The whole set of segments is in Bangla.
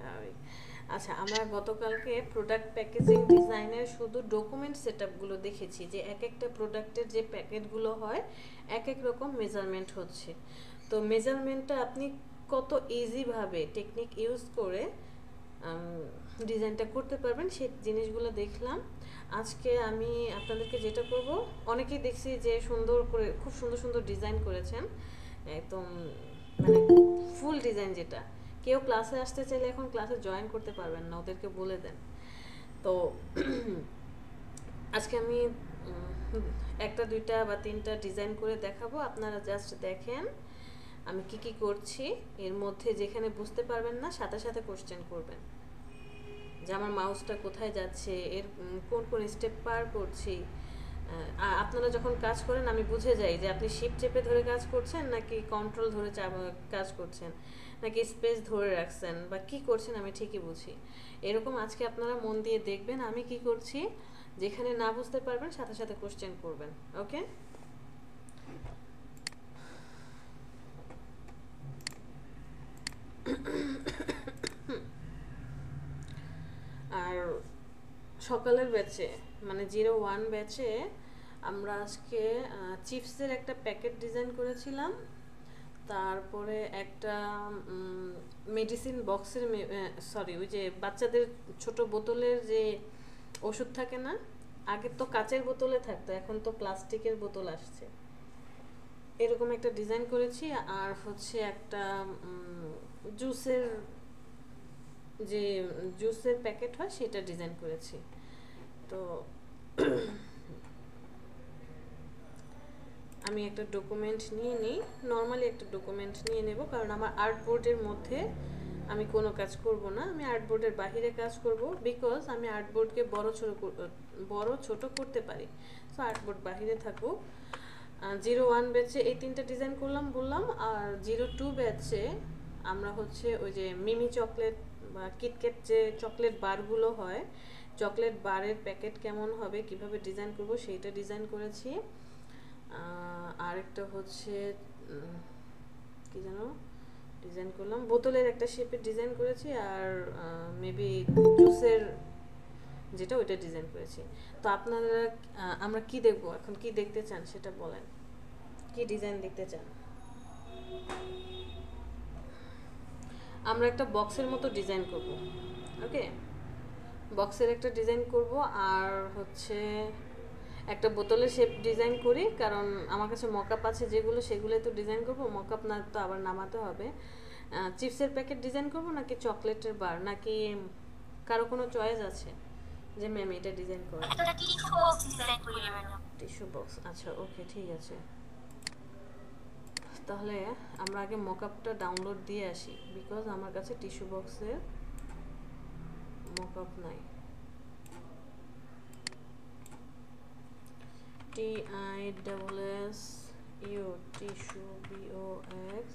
স্বাভাবিক। আচ্ছা, আমরা গতকালকে প্রোডাক্ট প্যাকেজিং ডিজাইনের শুধু ডকুমেন্ট সেটআপগুলো দেখেছি, যে এক একটা প্রোডাক্টের যে প্যাকেটগুলো হয় এক এক রকম মেজারমেন্ট হচ্ছে। তো মেজারমেন্টটা আপনি কত ইজিভাবে টেকনিক ইউজ করে ডিজাইনটা করতে পারবেন সেই জিনিসগুলো দেখলাম। আজকে আমি আপনাদেরকে যেটা করব, অনেকেই দেখছি যে সুন্দর করে খুব সুন্দর সুন্দর ডিজাইন করেছেন, একদম মানে ফুল ডিজাইন, যেটা কেউ ক্লাসে আসতে চাইলে এখন ক্লাসে জয়েন করতে পারবেন না, ওদেরকে বলে দেন। তো আজকে আমি একটা দুইটা বা তিনটা ডিজাইন করে দেখাবো, আপনারা জাস্ট দেখেন আমি কি কি করছি। এর মধ্যে যেখানে বুঝতে পারবেন না সাথে সাথে কোশ্চেন করবেন, যে আমার মাউসটা কোথায় যাচ্ছে, এর কোন কোন স্টেপ পার করছি। আপনারা যখন কাজ করেন আমি বুঝে যাই যে আপনি শিফট চেপে ধরে কাজ করছেন নাকি কন্ট্রোল ধরে কাজ করছেন, নাকি স্পেস ধরে রাখছেন বা কি করছেন, আমি ঠিকই বুঝি। এরকম আজকে আপনারা মন দিয়ে দেখবেন আমি কি করছি, যেখানে না বুঝতে পারবেন সাথে সাথে কোশ্চেন করবেন। ওকে? আর সকালের ব্যাচে মানে 01 ব্যাচে আমরা আজকে চিপসের একটা প্যাকেট ডিজাইন করেছিলাম, তারপরে একটা মেডিসিন বক্সের, সরি ওই যে বাচ্চাদের ছোট বোতলের যে ওষুধ থাকে না, আগে তো কাচের বোতলে থাকতো, এখন তো প্লাস্টিকের বোতল আসছে, এরকম একটা ডিজাইন করেছি। আর হচ্ছে একটা জুসের যে জুসের প্যাকেট হয় সেটা ডিজাইন করেছি। তো আমি একটা ডকুমেন্ট নিয়ে নিই, নর্মালি একটা ডকুমেন্ট নিয়ে নেব, কারণ আমার আর্টবোর্ডের মধ্যে আমি কোনো কাজ করব না, আমি আর্টবোর্ডের বাহিরে কাজ করব, বিকজ আমি আর্টবোর্ডকে বড় ছোট করতে পারি। সো আর্টবোর্ড বাহিরে থাকুক। 01 ব্যাচে এই তিনটা ডিজাইন করলাম বললাম, আর 02 ব্যাচে আমরা হচ্ছে ওই যে মিমি চকলেট বা কিটক্যাট যে চকলেট বারগুলো হয়, চকলেট বারের প্যাকেট কেমন হবে, কিভাবে ডিজাইন করব সেইটা ডিজাইন করেছি। আরেকটা হচ্ছে কি যেন ডিজাইন করলাম, বোতলের একটা শেপের ডিজাইন করেছি, আর মেবি জুসের যেটা ওইটা ডিজাইন করেছি। তো আপনারা আমরা কি দেখবো এখন, কি দেখতে চান সেটা বলেন, কি ডিজাইন দেখতে চান? আমরা একটা বক্সের মতো ডিজাইন করব। ওকে, বক্সের একটা ডিজাইন করব, আর হচ্ছে একটা বোতলের শেপ ডিজাইন করি, কারণ আমার কাছে মকআপ আছে যেগুলো, সেগুলোই তো ডিজাইন করব, মকআপ না তো আবার নামাতে হবে। চিপসের প্যাকেট ডিজাইন করব নাকি চকলেটের বার, নাকি কারো কোনো চয়েস আছে যে ম্যাম এটা ডিজাইন করেন? একটা টিস্যু বক্স ডিজাইন করি ম্যাডাম। টিস্যু বক্স, আচ্ছা ওকে ঠিক আছে। তাহলে আমরা আগে মকআপটা ডাউনলোড দিয়ে আসি, বিকজ আমার কাছে টিস্যু বক্সের মকআপ নাই। TISSU tissue BOX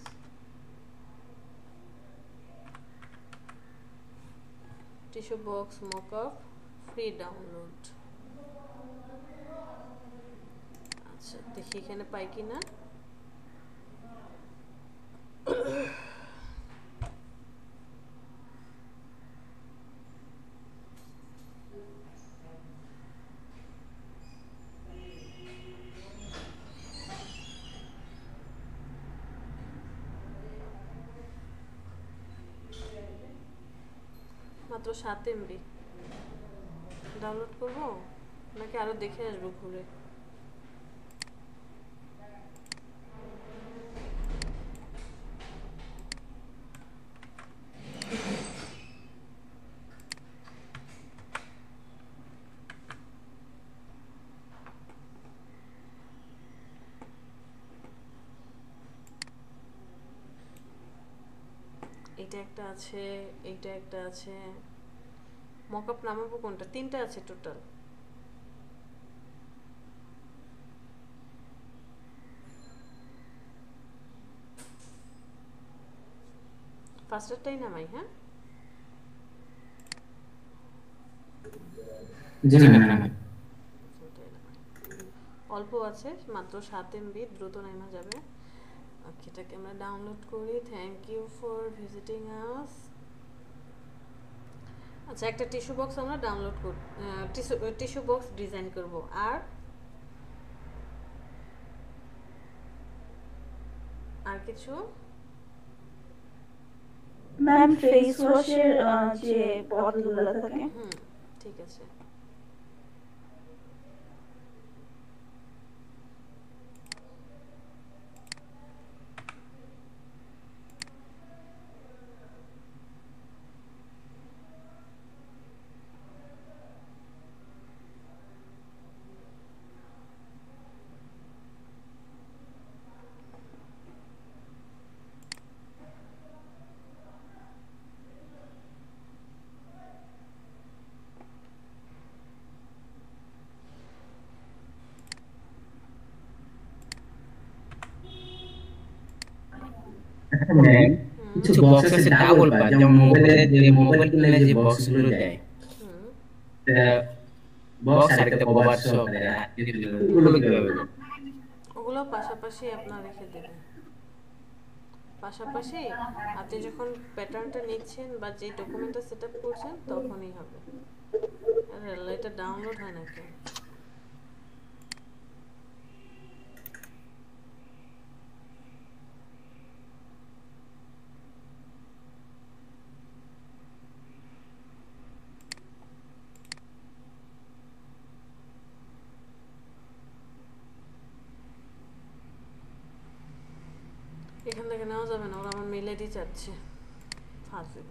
tissue box mockup free download. আচ্ছা দেখি এখানে পাই কিনা। মাত্র 7 MB ডাউনলোড করব নাকি আরো দেখে আসবো ঘুরে? এটা একটা আছে, এইটা একটা আছে, মকআপ নামাবো কোনটা? তিনটা আছে টোটাল। ফার্স্টেরটাই নামাই, হ্যাঁ? জি ম্যাম। ফার্স্টেরটাই নামাই। অল্প আছে, মাত্র 7 MB, দ্রুত নেমা যাবে। ওকে, এটাকে আমরা ডাউনলোড করি। থ্যাংক ইউ ফর ভিজিটিং আস। আচ্ছা, একটা টিস্যু বক্স আমরা ডাউনলোড করব, টিস্যু বক্স ডিজাইন করব। আর আর কিছু? ম্যাম ফেস ওয়াশের যে বটলগুলো থাকে। হুম, ঠিক আছে। আচ্ছা ম্যাম, হুম কিছু বক্স আছে ডাবল পার্ট, যেমন মোবাইলের যে মোবাইল কিনলে যে বক্স গুলো দেয়, হুম বক্স আর একটা কভার সহকারে, ওগুলো কিভাবে দেয়? ওগুলো পাশাপাশি আপনার রেখে দেবেন। পাশাপাশি আপনি যখন প্যাটার্নটা নিচ্ছেন বা যে ডকুমেন্টটা সেট আপ করছেন তখনই হবে। আর এটা ডাউনলোড হয় না কেন? এখান থেকে নেওয়া যাবে না, ওরা আমার মেল আইডি চাচ্ছে। ফাজিল।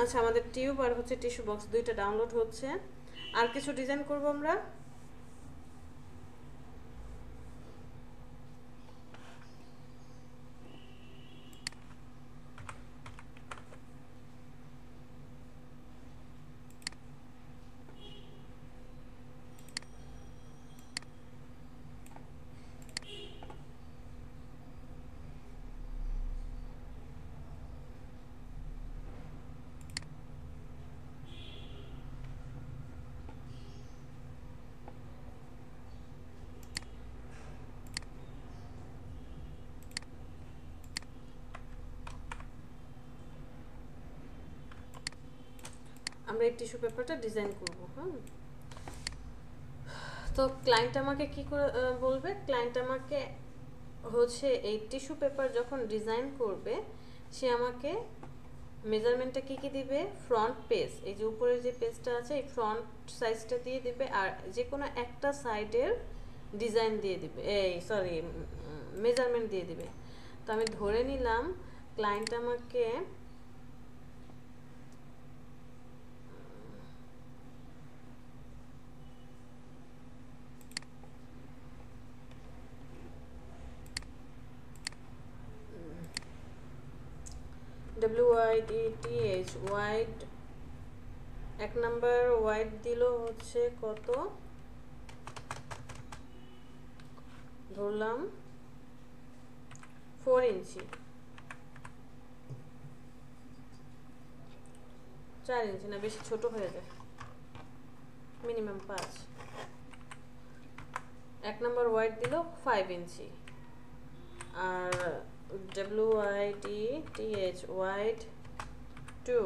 আচ্ছা, আমাদের টিউব আর হচ্ছে টিস্যু বক্স দুইটা ডাউনলোড হচ্ছে। আর কিছু ডিজাইন করব আমরা। আমরা এই টিস্যু পেপারটা ডিজাইন করব। হ্যাঁ, তো ক্লায়েন্ট আমাকে কি করে বলবে, ক্লায়েন্ট আমাকে হচ্ছে এই টিস্যু পেপার যখন ডিজাইন করবে সে আমাকে মেজারমেন্টটা কি কি দিবে, ফ্রন্ট পেজ, এই যে উপরের যে পেজটা আছে এই ফ্রন্ট সাইজটা দিয়ে দিবে, আর যে কোনো একটা সাইডের ডিজাইন দিয়ে দিবে, এই সরি মেজারমেন্ট দিয়ে দিবে। তো আমি ধরে নিলাম ক্লায়েন্ট আমাকে WIDTH ওয়াইড, এক নাম্বার ওয়াইড দিল হচ্ছে কত, ধরলাম 4 ইঞ্চি, 4 ইঞ্চি না, বেশি ছোট হয়ে যায়, মিনিমাম 5। এক নাম্বার ওয়াইড দিল 5 ইঞ্চি, আর WIDTH ওয়াইড 2,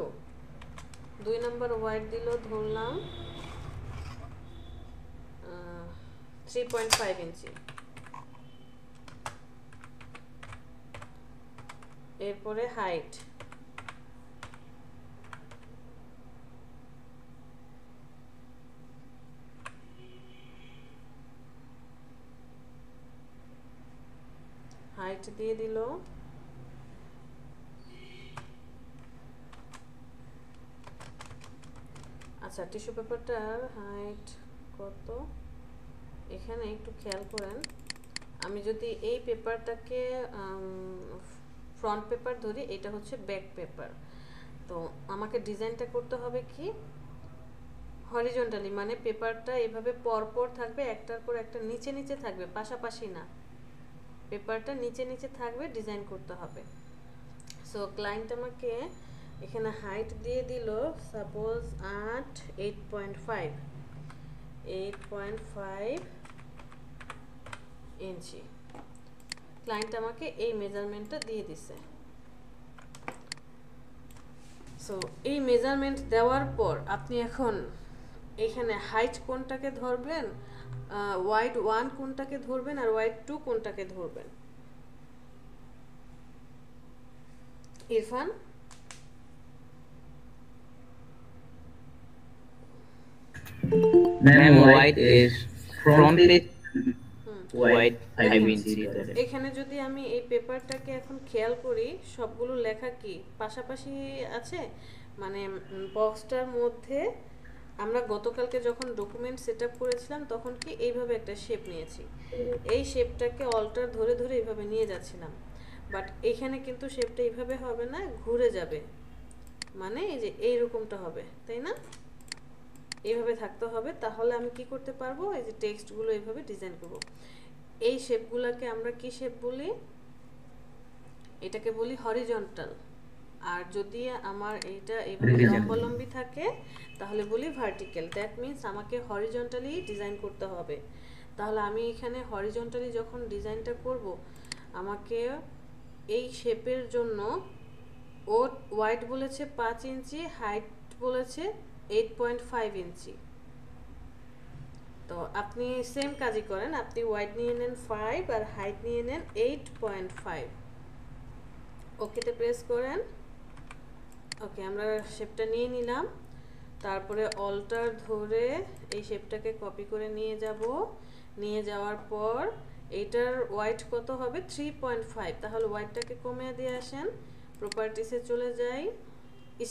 2 নাম্বার ওয়াইড দিল ধরলাম 3.5 ইঞ্চি। এরপরে হাইট, হাইট দিয়ে দিল আচ্ছা, টিস্যু পেপারটার হাইট কত, এখানে একটু খেয়াল করেন, আমি যদি এই পেপারটাকে ফ্রন্ট পেপার ধরি, এটা হচ্ছে ব্যাক পেপার, তো আমাকে ডিজাইনটা করতে হবে কি হরিজন্টালি, মানে পেপারটা এভাবে পরপর থাকবে, একটার পর একটা নিচে নিচে থাকবে, পাশাপাশি না, পেপারটা নিচে নিচে থাকবে, ডিজাইন করতে হবে। সো ক্লায়েন্ট আমাকে এখানে হাইট দিয়ে দিল সাপোজ 8.5 ইঞ্চি, ক্লায়েন্ট আমাকে এই মেজারমেন্টটা দিয়ে দিছে। সো এই মেজারমেন্ট দেওয়ার পর আপনি এখন এখানে হাইট কোনটাকে ধরবেন, ওয়াইড 1 কোনটাকে ধরবেন, আর ওয়াইড 2 কোনটাকে ধরবেন, Irfan? Ma'am, wide is front page wide 5 inch. এখানে যদি আমি এই পেপারটাকে এখন খেয়াল করি, সবগুলো লেখা কি পাশাপাশি আছে, মানে বক্সটার মধ্যে আমরা গতকালকে যখন ডকুমেন্ট সেটআপ করেছিলাম তখন কি এইভাবে একটা শেপ নিয়েছি, এই শেপটাকে অল্টার ধরে ধরে এইভাবে নিয়ে যাচ্ছিলাম, বাট এখানে কিন্তু শেপটা এইভাবে হবে না, ঘুরে যাবে, মানে এই যে এইরকমটা হবে, তাই না? এইভাবে থাকতে হবে, তাহলে আমি কি করতে পারবো, এই যে টেক্সটগুলো এইভাবে ডিজাইন করব। এই শেপগুলোকে আমরা কি শেপ বলি, এটাকে বলি হরিজন্টাল, আর যদি আমার এইটা এইভাবে লম্বালম্বি থাকে তাহলে বলি ভার্টিক্যাল। দ্যাট মিন্স আমাকে হরিজন্টালি ডিজাইন করতে হবে। তাহলে আমি এখানে হরিজন্টালি যখন ডিজাইনটা করব, আমাকে এই শেপের জন্য ও ওয়াইড বলেছে 5 ইঞ্চি, হাইট বলেছে 8.5 ইঞ্চি। তো আপনি সেম কাজই করেন, আপনি ওয়াইড নিয়ে নেন 5 আর হাইট নিয়ে নেন 8.5, ওকেতে প্রেস করেন। ওকে, আমরা শেপটা নিয়ে নিলাম, তারপরে অল্টার ধরে এই শেপটাকে কপি করে নিয়ে যাব, নিয়ে যাওয়ার পর এইটার ওয়াইড কত হবে 3.5, তাহলে ওয়াইডটাকে কমিয়ে দিয়ে আসেন, প্রপার্টিসে চলে যাই,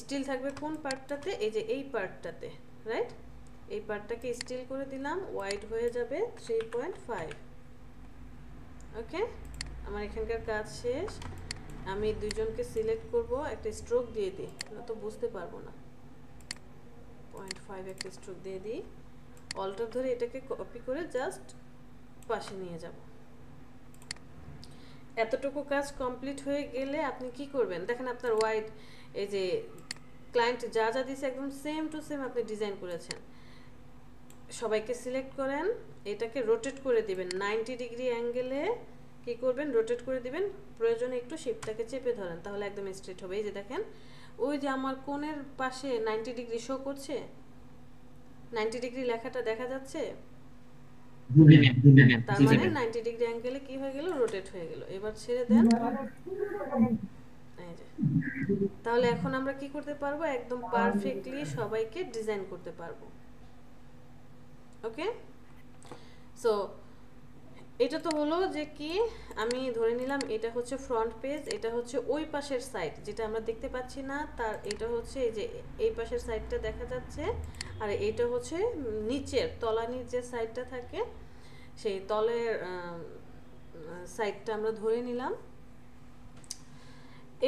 স্টিল থাকবে কোন পার্টটাতে, এই যে এই পার্টটাতে, রাইট? এই পার্টটাকে স্টিল করে দিলাম, ওয়াইড হয়ে যাবে 3.5। ওকে, আমার এখানকার কাজ শেষ। আমি দুইজনকে সিলেক্ট করব, একটা স্ট্রোক দিয়ে দিই, না তো বুঝতে পারবো না। 0.5 একটা স্ট্রোক দিয়ে দিই, অল্টার ধরে এটাকে কপি করে জাস্ট পাশে নিয়ে যাব। এতটুকু কাজ কমপ্লিট হয়ে গেলে আপনি কি করবেন দেখেন, আপনার ওয়াইড এই যে ক্লায়েন্ট যা যা দিয়েছে একদম সেম টু সেম আপনি ডিজাইন করেছেন। সবাইকে সিলেক্ট করেন, এটাকে রোটেট করে দিবেন 90 ডিগ্রি অ্যাঙ্গেলে। কি করবেন, রোটেট করে দিবেন, প্রয়োজনে একটু শিপটাকে চেপে ধরেন, তাহলে একদম স্ট্রেট হবে। এই যে দেখেন, ওই যে আমার কোণের পাশে 90 ডিগ্রি শো করছে, 90 ডিগ্রি লেখাটা দেখা যাচ্ছে, তার মানে 90 ডিগ্রি অ্যাঙ্গেলে কি হয়ে গেল, রোটেট হয়ে গেল। এবার ছেড়ে দেন, এই যে। তাহলে এখন আমরা কি করতে পারবো, একদম পারফেক্টলি সবাইকে ডিজাইন করতে পারবো। ওকে, সো এটা তো হলো যে কি, আমি ধরে নিলাম এটা হচ্ছে ফ্রন্ট পেজ, এটা হচ্ছে ওই পাশের সাইড যেটা আমরা দেখতে পাচ্ছি না, তার এটা হচ্ছে এই যে এই পাশের সাইডটা দেখা যাচ্ছে, আর এটা হচ্ছে নিচের তলানির যে সাইডটা থাকে সেই তলের সাইডটা আমরা ধরে নিলাম।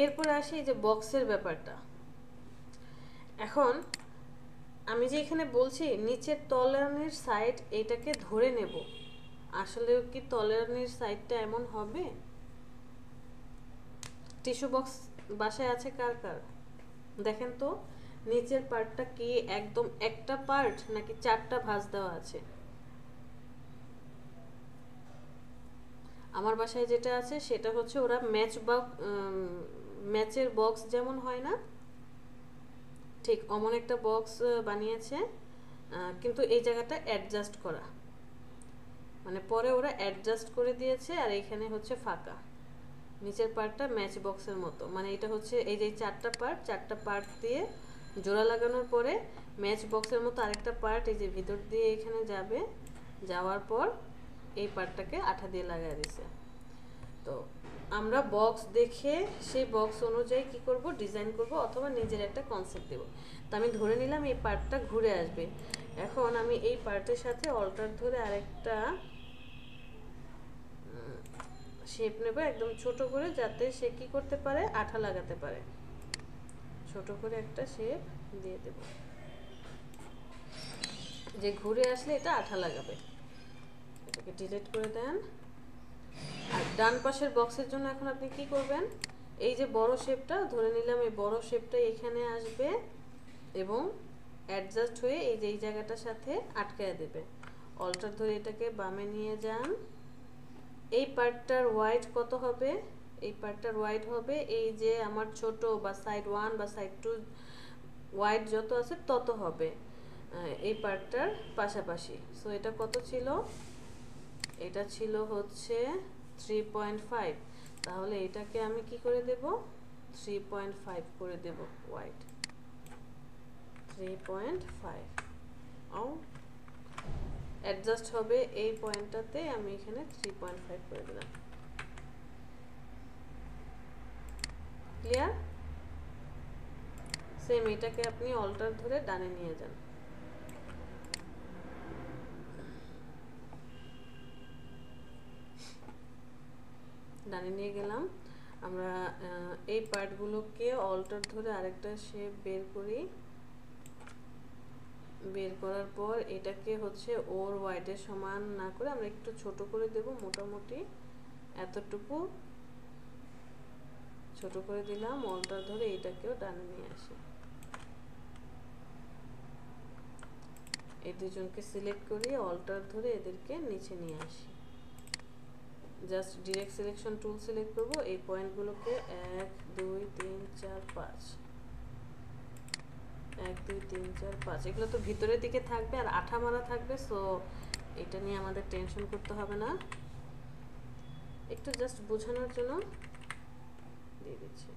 এরপর আসি এই যে বক্সের ব্যাপারটা। এখন আমি যে এখানে বলছি নিচের তলানির সাইড এটাকে ধরে নেব, আসলে কি তলানির সাইডটা এমন হবে? টিস্যু বক্স বাসায় আছে কার কার? দেখেন তো নিচের পার্টটা কি একদম একটা পার্ট নাকি 4টা ভাঁজ দেওয়া আছে? আমার বাসায় যেটা আছে সেটা হচ্ছে ওরা ম্যাচের বক্স যেমন হয় না, ঠিক অমন একটা বক্স বানিয়েছে, কিন্তু এই জায়গাটা অ্যাডজাস্ট করা, মানে পরে ওরা অ্যাডজাস্ট করে দিয়েছে, আর এখানে হচ্ছে ফাঁকা, নিচের পার্টটা ম্যাচ বক্সের মতো। মানে এটা হচ্ছে এই যে 4টা পার্ট দিয়ে জোড়া লাগানোর পরে ম্যাচ বক্সের মতো আরেকটা পার্ট এই যে ভিতর দিয়ে এখানে যাবে, যাওয়ার পর এই পার্টটাকে আঠা দিয়ে লাগিয়ে দিছে। তো আমরা বক্স দেখে সেই বক্স অনুযায়ী কি করব, ডিজাইন করব, অথবা নিজের একটা কনসেপ্ট দেব। তো আমি ধরে নিলাম এই পার্টটা ঘুরে আসবে। এখন আমি এই পার্টের সাথে অল্টার ধরে আরেকটা শেপ নেব একদম ছোট করে, যাতে সে কি করতে পারে, আঠা লাগাতে পারে। ছোট করে একটা শেপ দিয়ে দেব, যে ঘুরে আসলে এটা আঠা লাগাবে। এটাকে ডিলিট করে দেন। আর ডান পাশের বক্সের জন্য এখন আপনি কি করবেন, এই যে বড় শেপটা ধরে নিলাম, এই বড় শেপটা এখানে আসবে এবং অ্যাডজাস্ট হয়ে এই যে এই জায়গাটার সাথে আটকায় দেবে। অল্টার ধরে এটাকে বামে নিয়ে যান। এই পার্টটার ওয়াইড কত হবে, এই পার্টটার ওয়াইড হবে এই যে আমার ছোট বা সাইড 1 বা সাইড 2 ওয়াইড যত আছে তত হবে এই পার্টটার পাশাপাশি। সো এটা কত ছিল, এটা ছিল হচ্ছে 3.5, তাহলে এটাকে আমি কি করে দেব, 3.5 করে দেব ওয়াইড, 3.5। ও অ্যাডজাস্ট হবে এই পয়েন্টটাতে, আমি এখানে 3.5 করে দিলাম। ক্লিয়ার? সেম এটাকে আপনি অল্টার ধরে ডানে নিয়ে যান। ডানে নিয়ে গেলাম। আমরা এই পার্টগুলোকে অল্টার ধরে আরেকটা শেপ বের করি। বের করার পর এটাকে হচ্ছে ওর ওয়াইডের সমান না করে আমরা একটু ছোট করে দেব, মোটামুটি এতটুকু ছোট করে দিলাম। অল্টার ধরে এটাকেও ডানে নিয়ে আসি। এই দুজনকে সিলেক্ট করি, অল্টার ধরে এদেরকে নিচে নিয়ে আসি। Just direct selection tool select করব, এই পয়েন্টগুলোকে 1 2 3 4 5, 1 2 3 4 5, এগুলো তো ভিতরের দিকে থাকবে আর আঠা মারা থাকবে, সো এটা নিয়ে আমাদের টেনশন করতে হবে না। একটু জাস্ট বোঝানোর জন্য দিয়ে দিচ্ছি।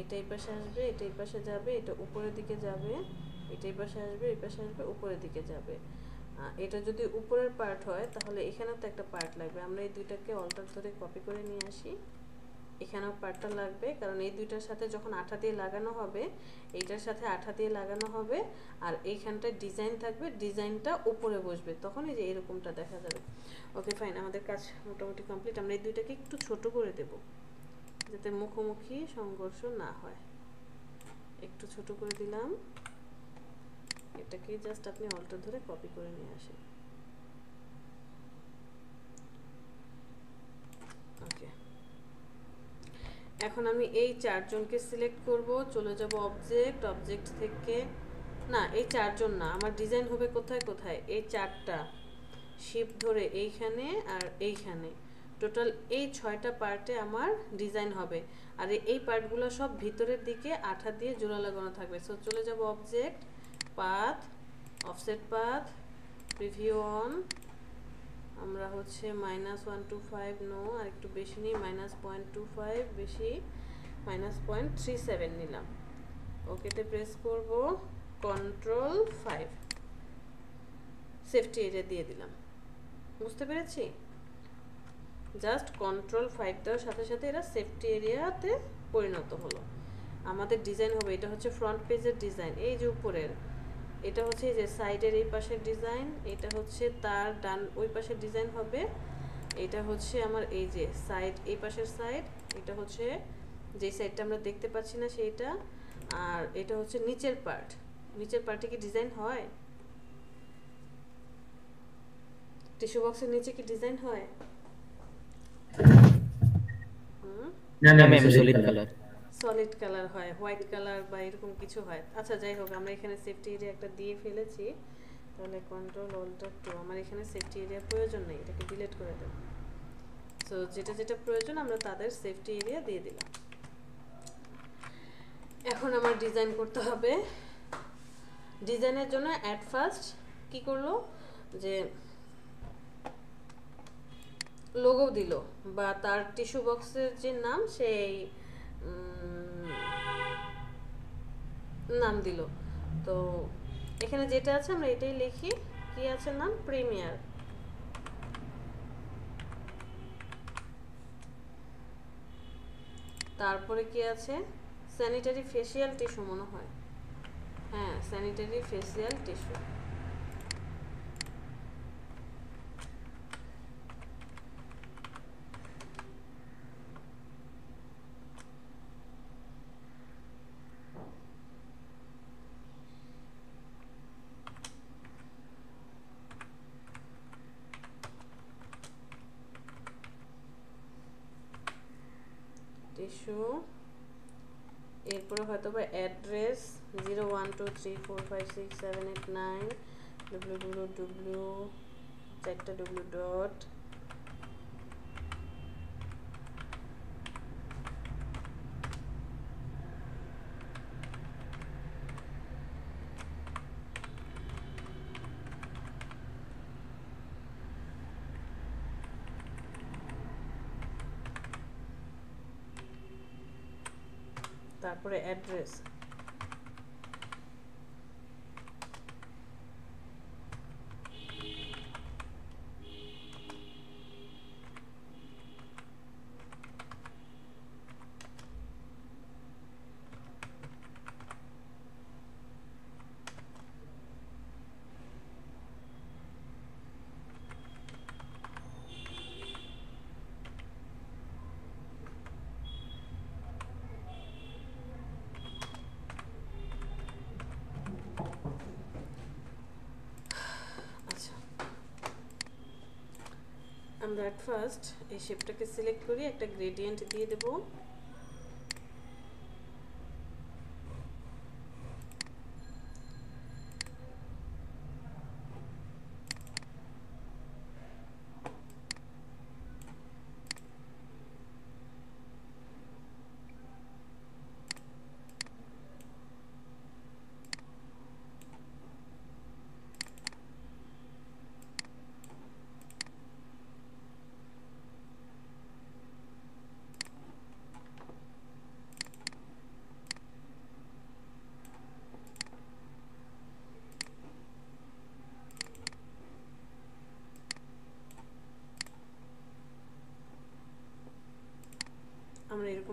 এটা এই পাশে আসবে, এটা এই পাশে যাবে, এটা উপরের দিকে যাবে, এটা এই পাশে আসবে, এই পাশে আসবে, উপরের দিকে যাবে। এটা যদি উপরের পার্ট হয় তাহলে এখানেও তো একটা পার্ট লাগবে। আমরা এই দুইটাকে অল্টার ধরে কপি করে নিয়ে আসি। এখানেও পার্টটা লাগবে, কারণ এই দুইটার সাথে যখন আঠা দিয়ে লাগানো হবে, এইটার সাথে আঠা দিয়ে লাগানো হবে, আর এইখানটায় ডিজাইন থাকবে, ডিজাইনটা উপরে বসবে, তখন এই যে এরকমটা দেখা যাবে। ওকে ফাইন, আমাদের কাজ মোটামুটি কমপ্লিট। আমরা এই দুইটাকে একটু ছোট করে দেব যাতে মুখোমুখি সংঘর্ষ না হয়। একটু ছোট করে দিলাম। এটাকে জাস্ট আপনি অল্টার ধরে কপি করে নিয়ে আসেন। ওকে, এখন আমি এই চারজনকে সিলেক্ট করব, চলে যাব অবজেক্ট, অবজেক্ট থেকে না এই চারজন না, আমার ডিজাইন হবে কোথায় কোথায়, এই চারটা শিফট ধরে এইখানে আর এইখানে, টোটাল এই 6টা পার্টে আমার ডিজাইন হবে। আর এই পার্টগুলো সব ভিতরের দিকে আঠা দিয়ে জোড়া লাগানো থাকবে। সো চলে যাব object, path, offset path, preview on, আমরা হচ্ছে -125 নো, আর একটু বেশি নিই, -0.25 বেশি, -0.37 নিলাম। ওকেতে প্রেস করব, কন্ট্রোল 5, সেফটি এরিয়া দিয়ে দিলাম। বুঝতে পেরেছি? জাস্ট কন্ট্রোল 5 দেওয়ার সাথে সাথে এরা সেফটি এরিয়াতে পরিণত হলো। আমাদের ডিজাইন হবে, এটা হচ্ছে ফ্রন্ট পেজের ডিজাইন, এই যে উপরের, এটা হচ্ছে এই যে সাইডের এই পাশের ডিজাইন, এটা হচ্ছে তার ডান ওই পাশের ডিজাইন হবে, এটা হচ্ছে আমার এই যে সাইড, এই পাশের সাইড, এটা হচ্ছে যে সাইডটা আমরা দেখতে পাচ্ছি না সেইটা, আর এটা হচ্ছে নিচের পার্ট। নিচের পার্টে কি ডিজাইন হয়? টিস্যু বক্সের নিচে কি ডিজাইন হয়? না ma'am, solid colour. Solid colour হয়, হোয়াইট কালার বা এরকম কিছু হয়। আচ্ছা যাই হোক, আমরা এখানে সেফটি এরিয়া একটা দিয়ে ফেলেছি, তাহলে কন্ট্রোল অল্টার 2, আমার এখানে সেফটি এরিয়া প্রয়োজন নেই, এটাকে ডিলিট করে দেব। সো যেটা যেটা প্রয়োজন আমরা তাদের সেফটি এরিয়া দিয়ে দিলাম। এখন আমার ডিজাইন করতে হবে। ডিজাইনের জন্য অ্যাট ফার্স্ট কি করলো, যে লোগো দিল, বা তার টিস্যু বক্সের যে নাম সেই নাম দিল। তো এখানে যেটা আছে আমরা এটাই লিখি, কি আছে নাম, প্রিমিয়ার। তারপরে কি আছে, স্যানিটারি ফেসিয়াল টিস্যু মনে হয়, হ্যাঁ স্যানিটারি ফেসিয়াল টিস্যু। টিস্যু, এরপরে হয়তো বা অ্যাড্রেস 012345678 www, 4টা w ডট, তারপরে অ্যাড্রেস, আমরা এট ফার্স্ট এই শেপটাকে সিলেক্ট করি, একটা গ্রেডিয়েন্ট দিয়ে দেব,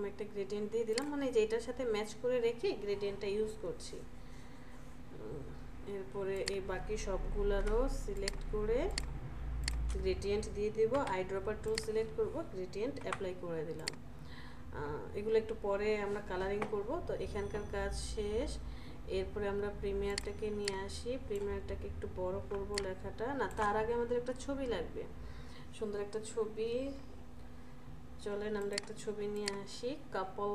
আমি একটা গ্রেডিয়েন্ট দিয়ে দিলাম, মানে যেটার সাথে ম্যাচ করে রেখে গ্রেডিয়েন্টটা ইউজ করছি। এরপরে এই বাকি সবগুলোরও সিলেক্ট করে গ্রেডিয়েন্ট দিয়ে দেব, আইড্রপার টুল সিলেক্ট করব, গ্রেডিয়েন্ট অ্যাপ্লাই করে দিলাম। এগুলো একটু পরে আমরা কালারিং করব। তো এখানকার কাজ শেষ। এরপরে আমরা প্রিমিয়ারটাকে নিয়ে আসি, প্রিমিয়ারটাকে একটু বড় করব লেখাটা, না তার আগে আমাদের একটা ছবি লাগবে, সুন্দর একটা ছবি। চলেন আমরা একটা ছবি নিয়ে আসি, কাপল।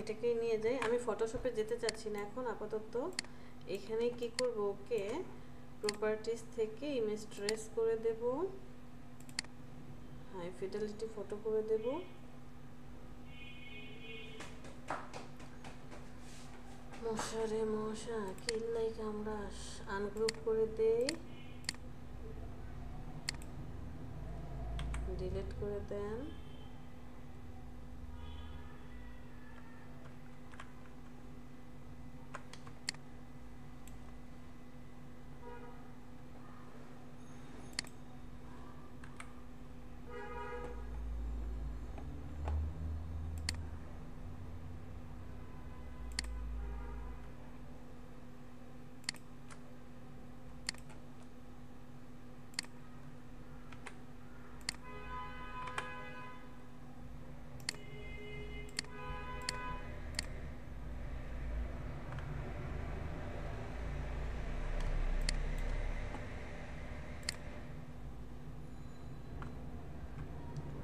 এটাকে নিয়ে যাই, আমি ফটোশপে যেতে চাচ্ছি না এখন আপাতত। এখানে কি করব, ওকে প্রপার্টিজ থেকে ইমেজ ট্রেস করে দেব, হাই ফিডেলিটি ফটো করে দেব। মশারে মশা কিল্লাই কামড়াস, আনগ্রুপ করে দেই, ডিলিট করে দেন।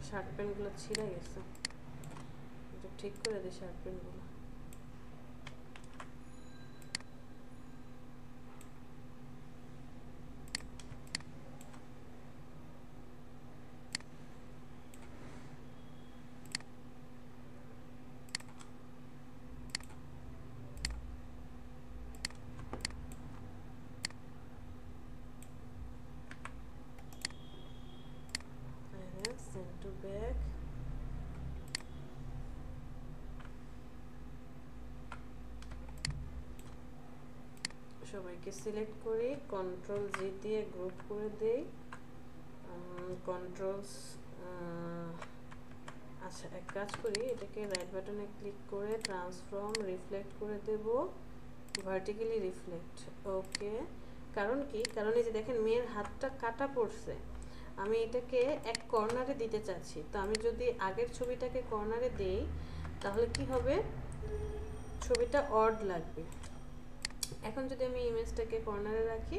শার্ট প্যান্টগুলো ছিঁড়ে গেছে, এটা ঠিক করে দিই শার্ট প্যান্টগুলো। Send to back. সবাইকে সিলেক্ট করে কন্ট্রোল জি দিয়ে গ্রুপ করে দেই, কন্ট্রোলস। আচ্ছা এক কাজ করি, এটাকে রাইট বাটনে ক্লিক করে ট্রান্সফর্ম রিফ্লেক্ট করে দেব, ভার্টিক্যালি রিফ্লেক্ট। ওকে, কারণ কি, কারণ এই যে দেখেন মেয়ের হাতটা কাটা পড়ছে, আমি এটাকে এক কর্নারে দিতে চাচ্ছি। তো আমি যদি আগের ছবিটাকে কর্নারে দেই তাহলে কি হবে, ছবিটা অড লাগবে। এখন যদি আমি ইমেজটাকে কর্নারে রাখি,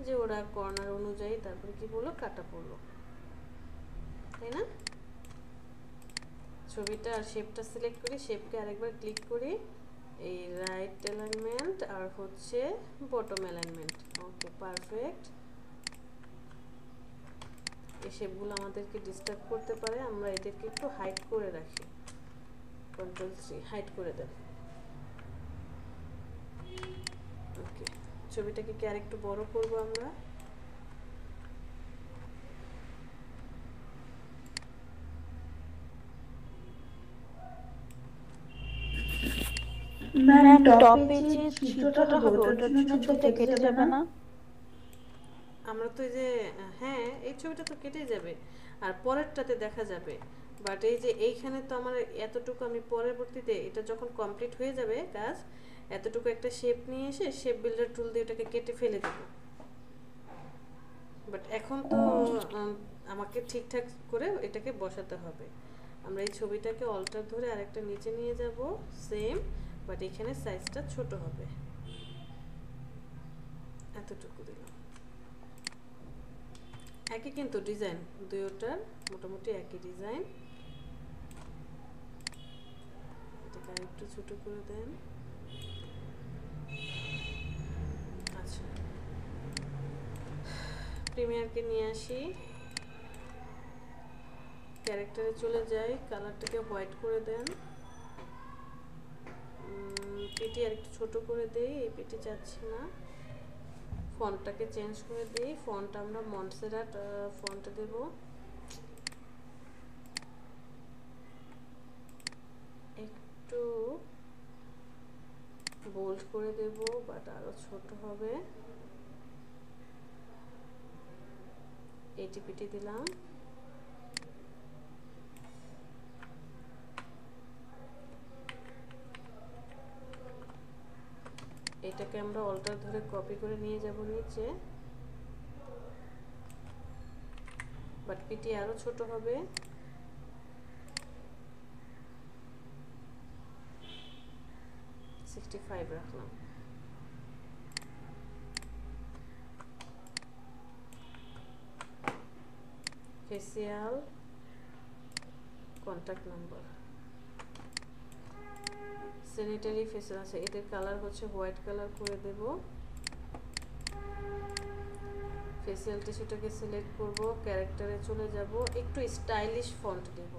যে ওরা কর্নার অনুযায়ী তারপরে কি বললো, কাটা পড়লো, তাই না? ছবিটা আর শেপটা সিলেক্ট করি, শেপকে আরেকবার ক্লিক করি, এই রাইট অ্যালাইনমেন্ট আর হচ্ছে বটম অ্যালাইনমেন্ট। Okay perfect. এই শেপগুলো আমাদেরকে ডিস্টার্ব করতে পারে, আমরা এদেরকে একটু হাইড করে রাখি, কন্ট্রোল সি হাইড করে দেব। ওকে, ছবিটাকে কি আর একটু বড় করব আমরা, ম্যাম টপ পেজে চিত্রটা হবে ওটার জন্য ছবিটা কেটে যাবে না? আমরা তো এই যে হ্যাঁ এই ছবিটা তো কেটেই যাবে আর পরেরটাতে দেখা যাবে, বাট এই যে এইখানে তো আমার এতটুকু আমি পরবর্তীতে এটা যখন কমপ্লিট হয়ে যাবে কাজ, এতটুকু একটা শেপ নিয়ে এসে শেপ বিল্ডার টুল দিয়ে এটাকে কেটে ফেলে দেব। বাট এখন তো আমাকে ঠিকঠাক করে এটাকে বসাতে হবে। আমরা এই ছবিটাকে অল্টার ধরে আরেকটা নিচে নিয়ে যাব সেম, বাট এখানে সাইজটা ছোট হবে, এতটুকু দিলাম। একই কিন্তু ডিজাইন, দুইটার মোটামুটি একই ডিজাইন। এটাকে আরেকটু ছোট করে দেন। আচ্ছা, প্রিমিয়ারকে নিয়ে আসি, ক্যারেক্টারে চলে যাই, কালারটাকে হোয়াইট করে দেন। পেটি আর একটু ছোট করে দেই, এই পেটি যাচ্ছে না। ফন্টটাকে চেঞ্জ করে দিই, ফন্ট আমরা মন্টসেরাট ফন্ট দেব। একটু বোল্ড করে দেব, বাট আরো ছোট হবে। এইটি পেটি দিলাম। এটাকে আমরা অল্টার ধরে কপি করে নিয়ে যাব নিচে, বাট পিটি আরো ছোট হবে। ফাইভ রাখলাম। Facial contact number, sanitary facial আছে, এটার কালার হচ্ছে হোয়াইট কালার করে দেব। ফেসিয়াল টিস্যুটাকে সিলেক্ট করব, ক্যারেক্টারে চলে যাব, একটু স্টাইলিশ ফন্ট দেব।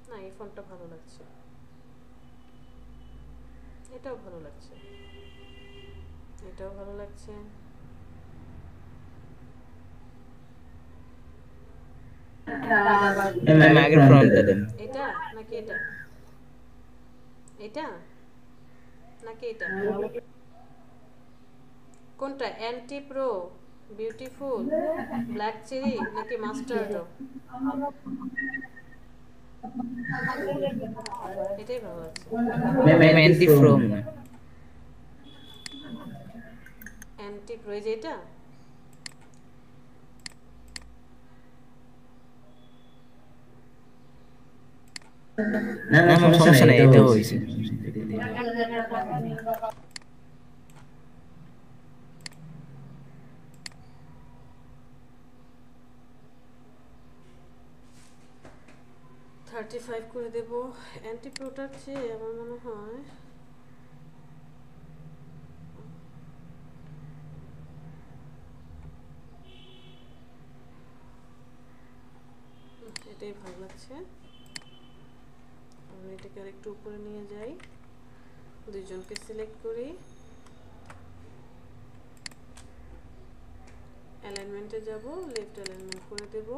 না, এই ফন্টটা ভালো লাগছে, এটাও ভালো লাগছে, এটাও ভালো লাগছে। আগের ফ্রন্টটা দেন। এটা নাকি এটা, এটা নাকি এটা, কোনটা? Anti pro, beautiful, black cherry নাকি মাস্টার্ড? এটাই ভালো লাগছে। Ma'am anti from anti pro, এই যে এটা। না না সমস্যা নাই, এটাও হইছে। 35 করে দেব। অ্যান্টি প্রোটার চেয়ে আমার মনে হয় এটাই ভালো লাগছে। আমি এটাকে আরেকটু উপরে নিয়ে যাই, দুইজনকে সিলেক্ট করি, অ্যালাইনমেন্টে যাব, লেফট অ্যালাইনমেন্ট করে দেব,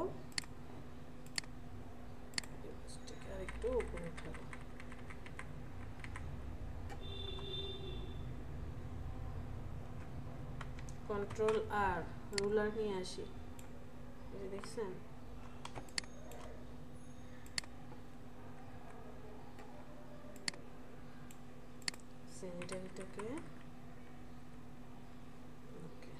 আরেকটু উপরে উঠাবো। কন্ট্রোল আর রুলার নিয়ে আসি, এই যে দেখছেন, স্যানিটারিটাকে ওকে।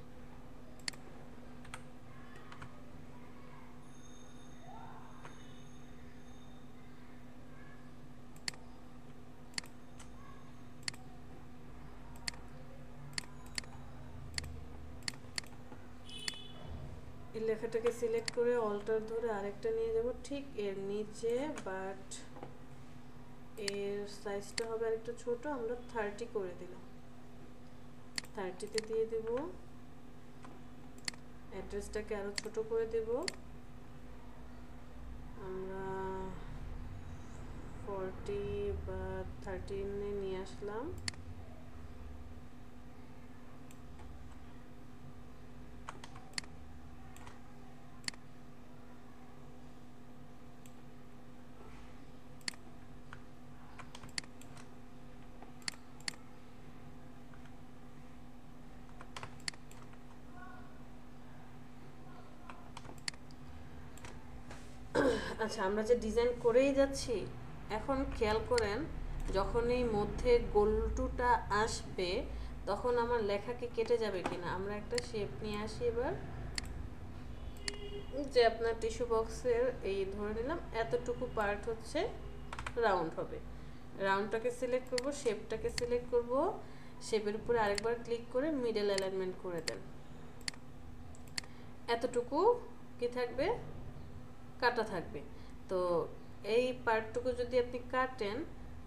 এই লেখাটাকে সিলেক্ট করে অল্টার ধরে আরেকটা নিয়ে যাব ঠিক এর নিচে, বাট এর সাইজটা হবে আরেকটু ছোট, আমরা 30 করে দিলাম। 30তে দিয়ে দেব, অ্যাড্রেসটাকে আরো ছোট করে দেব, আমরা 40 বা 13 এ নিয়ে আসলাম। আচ্ছা, আমরা যে ডিজাইন করেই যাচ্ছি, এখন খেয়াল করেন যখনই মধ্যে গোলটুটা আসবে তখন আমার লেখা কি কেটে যাবে কিনা। আমরা একটা শেপ নিয়ে আসি এবার, যে আপনার টিস্যু বক্সের এই ধরে নিলাম এতটুকু পার্ট হচ্ছে রাউন্ড হবে। রাউন্ডটাকে সিলেক্ট করব, শেপটাকে সিলেক্ট করব, শেপের উপরে আরেকবার ক্লিক করে মিডল অ্যালাইনমেন্ট করে দেন। এতটুকু কি থাকবে, কাটা থাকবে। তো এই পার্টটুকু যদি আপনি কাটেন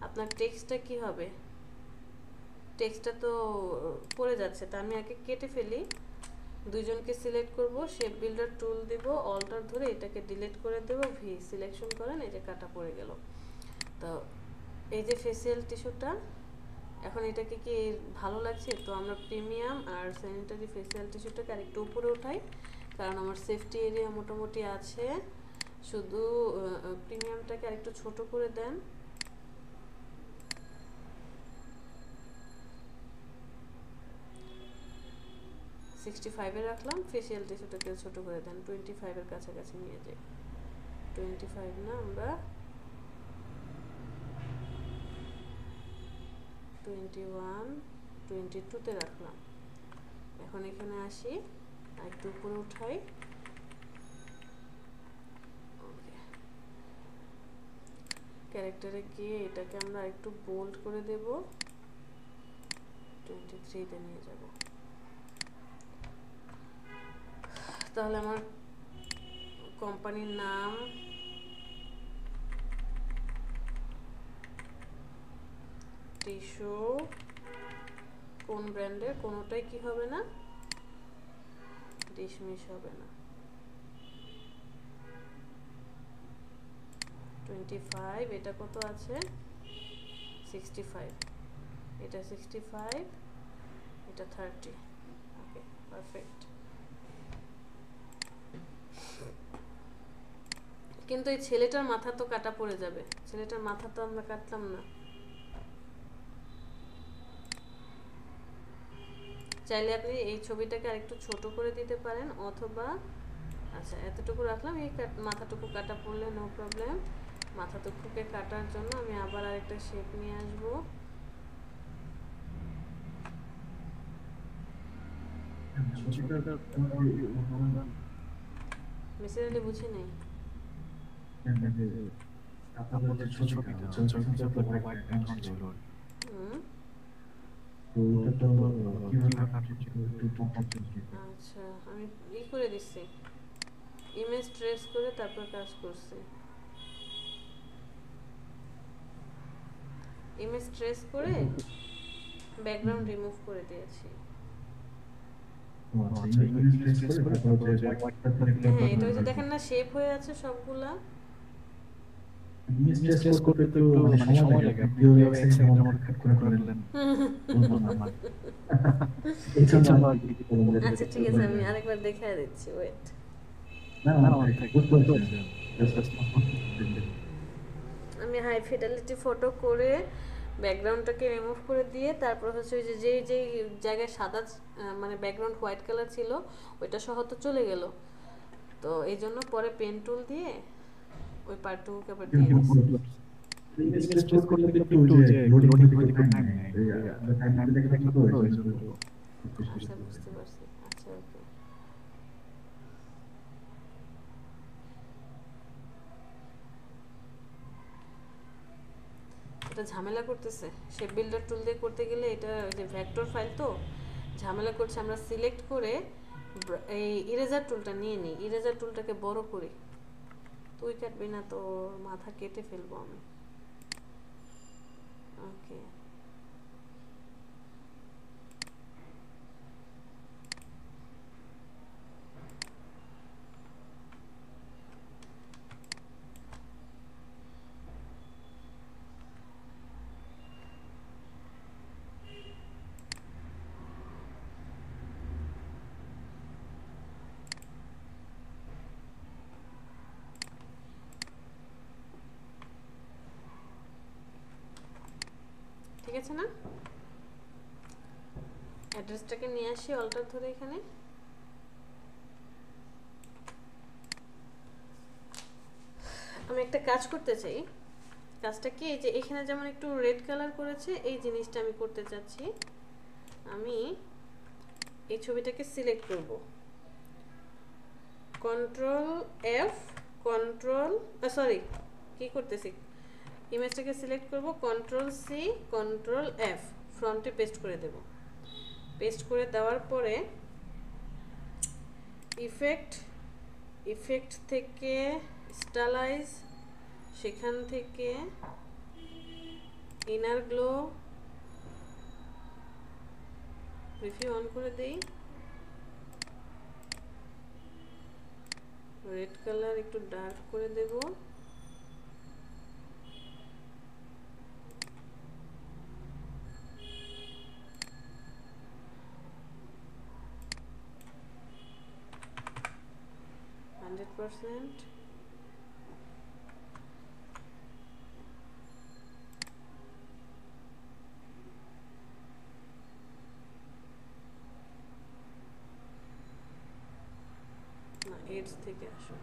আপনার টেক্সটটা কি হবে, টেক্সটটা তো পড়ে যাচ্ছে। তা আমি আগে কেটে ফেলি। দুইজনকে সিলেক্ট করব, শেপ বিল্ডার টুল দিব, অল্টার ধরে এটাকে ডিলিট করে দেব, ভি সিলেকশন করেন, এই যে কাটা পড়ে গেল। তো এই যে ফেসিয়াল টিস্যুটা, এখন এটাকে কি ভালো লাগছে? তো আমরা প্রিমিয়াম আর স্যানিটারি ফেসিয়াল টিস্যুটাকে আরেকটু উপরে উঠাই, কারণ আমার সেফটি এরিয়া মোটামুটি আছে। শুধু প্রিমিয়ামটাকে আরেকটু ছোট করে দেন। সিক্সটি ফাইভে রাখলাম, ফেসিয়াল টিস্যুটাকে ছোট করে দেন, 25-এর কাছাকাছি নিয়ে যাই। 25 না, আমরা 21, 22-তে রাখলাম। এখন এখানে আসি, একটু উপরে উঠাই। ক্যারেক্টারে গিয়ে এটাকে আমরা একটু বোল্ড করে দেব, 23-তে নিয়ে যাব। তাহলে আমার কোম্পানির নাম, টিস্যু, কোন ব্র্যান্ডের, কোনোটাই কি হবে না, ডিসমিস হবে না। 25, এটা কত আছে, 65, এটা 65, এটা 30। ওকে, পারফেক্ট। কিন্তু এই ছেলেটার মাথা তো কাটা পড়ে যাবে, ছেলেটার মাথা তো আমরা কাটলাম না। চাইলে আপনি এই ছবিটাকে আরেকটু ছোট করে দিতে পারেন, অথবা আচ্ছা এতটুকু রাখলাম, এই মাথাটুকু কাটা পড়লে নো প্রবলেম। মাথাটুকুকে কাটার জন্য আমি আবার আরেকটা শেপ নিয়ে আসবো। মিসেস আলী বুঝি নাই। আচ্ছা, আমি করে দিচ্ছি, ইমেজ ট্রেস করে তারপর কাজ করছি। ইমেজ ট্রেস করে ব্যাকগ্রাউন্ড রিমুভ করে দিয়েছি। হ্যাঁ, এটা ওই যে দেখেন না শেপ হয়ে আছে সবগুলা। আচ্ছা ঠিক আছে, আমি আরেকবার দেখায় দিচ্ছি, ওয়েট। আমি হাই ফিডেলিটি ফটো করে ব্যাকগ্রাউন্ডটাকে রিমুভ করে দিয়ে তারপর হচ্ছে ওই যে যেই জায়গায় সাদা মানে ব্যাকগ্রাউন্ড হোয়াইট কালার ছিল ওইটা সহ তো চলে গেল। তো এই জন্য পরে পেন টুল দিয়ে ওই পার্টটুকুকে আবার দিয়ে দিচ্ছি। আচ্ছা, বুঝতে পারছি। আচ্ছা, ওকে। এটা ঝামেলা করতেছে, শেপ বিল্ডার টুল দিয়ে করতে গেলে এটা যে ভেক্টর ফাইল তো ঝামেলা করছে। আমরা সিলেক্ট করে এই ইরেজার টুলটা নিয়ে নিই, ইরেজার টুলটাকে বড় করি। তুই কাটবি না, তো মাথা কেটে ফেলবো আমি। ওকে, ঠিক আছে না? অ্যাড্রেসটাকে নিয়ে আসি অল্টার ধরে এখানে। আমি আমি একটা কাজ করতে চাই। কাজটা কি, এই যে এখানে যেমন একটু রেড কালার করেছে, এই জিনিসটা আমি করতে চাচ্ছি। আমি এই ছবিটাকে সিলেক্ট করব, কন্ট্রোল এফ, কন্ট্রোল সরি কি করতেছি, ইমেজটাকে সিলেক্ট করব, কন্ট্রোল সি, কন্ট্রোল এফ, ফ্রন্টে পেস্ট করে দেব। পেস্ট করে দেওয়ার পরে ইফেক্ট থেকে স্টাইলাইজ, সেখান থেকে ইনার গ্লো প্রিভিউ অন করে দেই। রেড কালার একটু ডার্ক করে দেব। না, এডস থেকে আসো।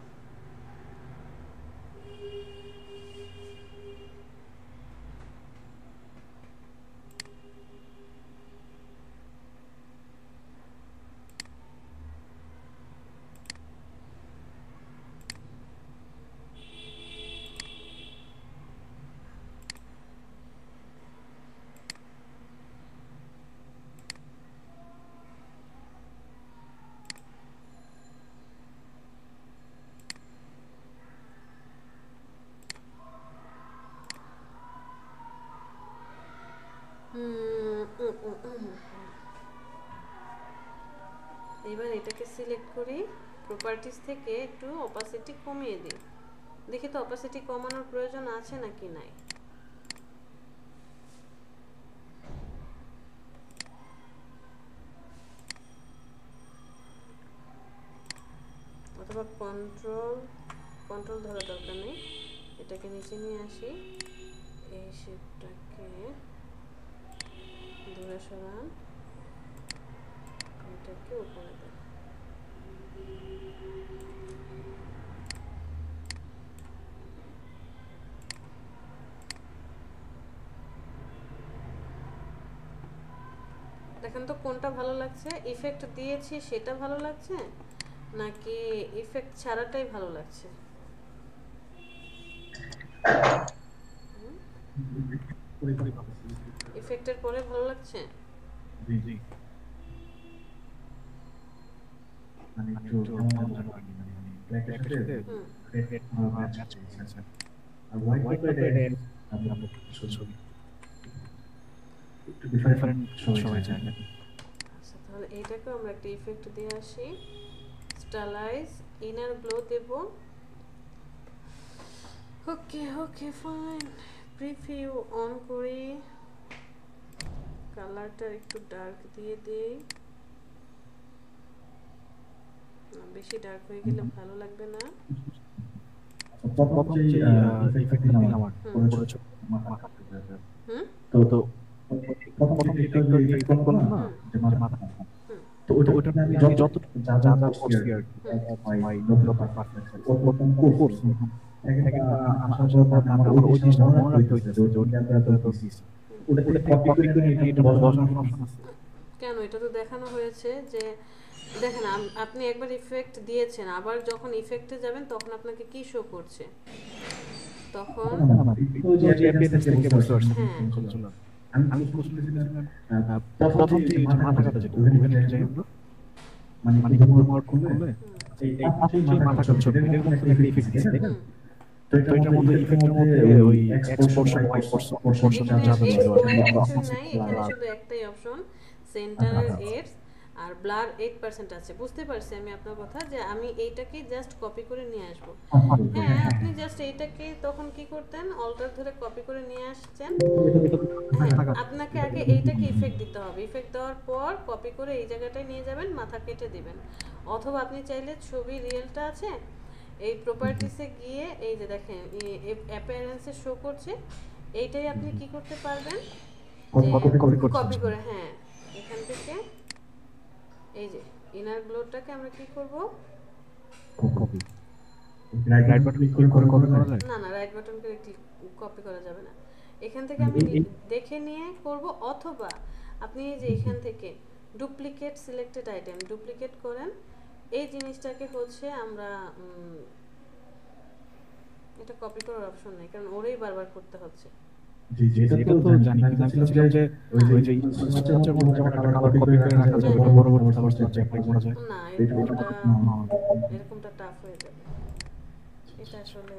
এবার এটাকে সিলেক্ট করি, প্রপার্টিস থেকে একটু অপাসিটি কমিয়ে দিই। দেখি তো অপাসিটি কমানোর প্রয়োজন আছে নাকি নাই। অথবা কন্ট্রোল ধরা দরকার নেই, এটাকে নিচে নিয়ে আসি, এই শেপটাকে দূরে সরান, এটাকে উপরে দেন। দেখেন তো কোনটা ভালো লাগছে, ইফেক্ট দিয়েছি সেটা ভালো লাগছে নাকি ইফেক্ট ছাড়াটাই ভালো লাগছে? ইফেক্টের পরে ভালো লাগছে? তাহলে এইটাকে আমরা একটা ইফেক্ট দিয়ে আসি, স্টাইলাইজ, ইনার গ্লো দেব। ওকে ফাইন, প্রিভিউ অন করি, কালারটা একটু ডার্ক দিয়ে দেই, বেশি ডার্ক হয়ে গেলে ভালো লাগবে না। প্রথম যে ইফেক্ট দিলাম আমার করেছো তো প্রথম যে ইফেক্ট করলাম না যে মাথা, তো ওটা আমি যত যা যা করছি আর মাই নোট পারফেক্ট প্রথম কোর্স থেকে আমার ওই জিনিসটা মনে রাখতে হইছে যে ওটা এত দিস ওটা কপি করে নিয়ে এটা বসানোর অপশন আছে। কেন, এটা তো দেখানো হয়েছে যে দেখেন আপনি একবার ইফেক্ট দিয়েছেন, আবার যখন ইফেক্টে যাবেন তখন আপনাকে কি শো করছে, তখন ওই যে অ্যাপিয়ারেন্স থেকে বুঝতে পারছেন আমি প্রথম যে মাথা কাটা যেটা ইভেন্ট যাই মানে তোমার করলে এই মাথা কাটা ছবি এর মধ্যে একটা ইফেক্ট দিছে তাই না? তো এটার মধ্যে ইফেক্টের মধ্যে ওই এক্সপোর্শন ওয়াই পোরশন যা যা ছিল এখানে শুধু একটাই অপশন, সেন্টার এডস আর ব্লার 8% আছে। বুঝতে পারছি আমি আপনার কথা, যে আমি এইটাকে জাস্ট কপি করে নিয়ে আসবো। হ্যাঁ, আপনি জাস্ট এইটাকে তখন কি করতেন, অল্টার ধরে কপি করে নিয়ে আসছেন। আপনাকে আগে এইটাকে ইফেক্ট দিতে হবে, ইফেক্ট দেওয়ার পর কপি করে এই জায়গাটায় নিয়ে যাবেন, মাথা কেটে দিবেন। অথবা আপনি চাইলে ছবি রিয়েলটা আছে, এই প্রপার্টিসে গিয়ে এই যে দেখেন অ্যাপিয়ারেন্সে শো করছে, এইটাই আপনি কি করতে পারবেন, কপি করে, হ্যাঁ এখান থেকে এই যে ইনার গ্লোটাকে আমরা কি করব, রাইট বাটন ক্লিক করে কপি করা যায়? না না, রাইট বাটন করে কপি করা যাবে না। এখান থেকে মানে আমি এই দেখে নিয়ে করব, অথবা আপনি এই যে এখান থেকে ডুপ্লিকেট সিলেক্টেড আইটেম ডুপ্লিকেট করেন। এই জিনিসটাকে হচ্ছে আমরা এটা কপি করার অপশন নেই, কারণ ওরেই বারবার করতে হচ্ছে। জি জি, এটা তো জানি, কিন্তু আমি চাচ্ছিলাম যে ওই যে স্ট্রাকচার মধ্যে যেমন একটা কালার কপি করে রাখা যায়, বড় বড় বড় আবার অ্যাপ্লাই করা যায়। না, এটা এরকমটা টাফ হয়ে যাবে। এটা আসলে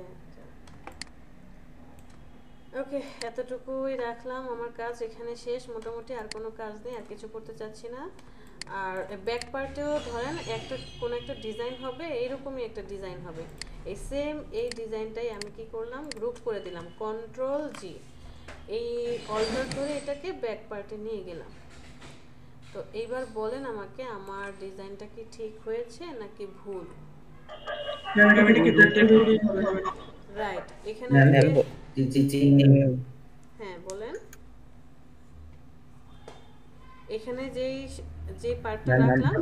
ওকে, এতটুকুই রাখলাম। আমার কাজ এখানে শেষ মোটামুটি, আর কোনো কাজ নেই, আর কিছু করতে চাচ্ছি না। আর ব্যাক পার্টেও ধরেন কোনো একটা ডিজাইন হবে, এইরকমই একটা ডিজাইন হবে, এই সেম এই ডিজাইনটাই আমি কি করলাম, গ্রুপ করে দিলাম, কন্ট্রোল জি, এই অল্টার করে এটাকে ব্যাক পার্টে নিয়ে গেলাম। তো এইবার বলেন আমাকে, আমার ডিজাইনটা কি ঠিক হয়েছে নাকি ভুল? রাইট, এখানে হ্যাঁ বলেন, এখানে যে পার্টটা রাখলাম,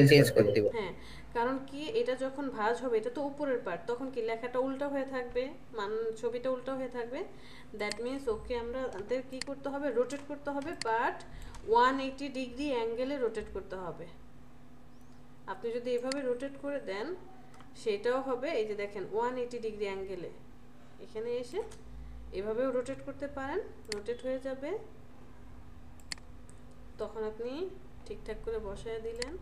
চেঞ্জ করে দিব। হ্যাঁ, কারণ কি এটা যখন ভাঁজ হবে, এটা তো উপরের পার্ট, তখন কি লেখাটা উল্টো হয়ে থাকবে, ছবিটা উল্টো হয়ে থাকবে। দ্যাট মিনস ওকে আমাদের কি করতে হবে, রোটেট করতে হবে, বাট 180 ডিগ্রি অ্যাঙ্গেলে রোটেট করতে হবে। আপনি যদি এভাবে রোটেট করে দেন সেটাও হবে, এই যে দেখেন 180 ডিগ্রি অ্যাঙ্গেলে, এখানে এসে এভাবেও রোটেট করতে পারেন, রোটেট হয়ে যাবে। তখন আপনি ঠিকঠাক করে বসায় দিলেন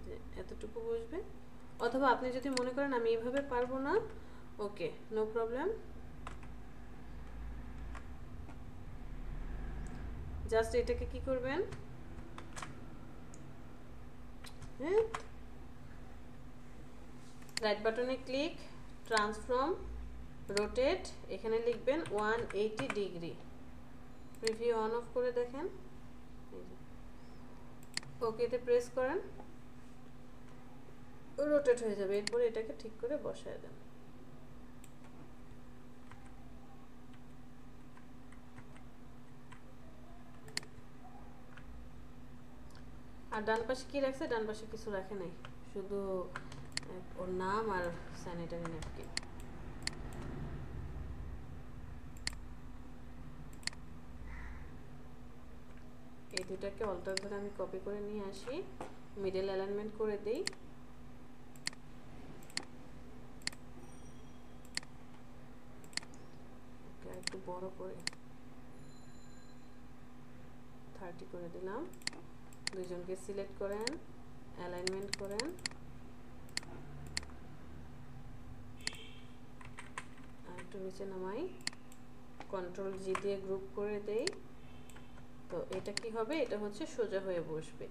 যে এতটুকু বসবে। অথবা আপনি যদি মনে করেন আমি এইভাবে পারবো না, ওকে, নো প্রবলেম, জাস্ট এটাকে কি করবেন, হ্যাঁ, রাইট বাটনে ক্লিক, ট্রান্সফর্ম, রোটেট, এখানে লিখবেন 180 ডিগ্রি, প্রিভিউ অন অফ করে দেখেন, ওকেতে প্রেস করেন, রোটেট হয়ে যাবে। এরপরে এটাকে ঠিক করে বসায় দেন। আর ডান পাশে কি রাখছে, ডান পাশে কিছু রাখে নাই, শুধু ওর নাম আর স্যানিটারি ন্যাপকিন। এই দুটাকে অল্টার ধরে আমি কপি করে নিয়ে আসি, মিডল অ্যালাইনমেন্ট করে দেই, একটু বড় করে 30 করে দিলাম। দুইজনকে সিলেক্ট করেন, অ্যালাইনমেন্ট করেন, আর একটু নিচে নামাই, কন্ট্রোল জি দিয়ে গ্রুপ করে দেই। তো এটা কি হবে, এটা হচ্ছে সোজা হয়ে বসবে।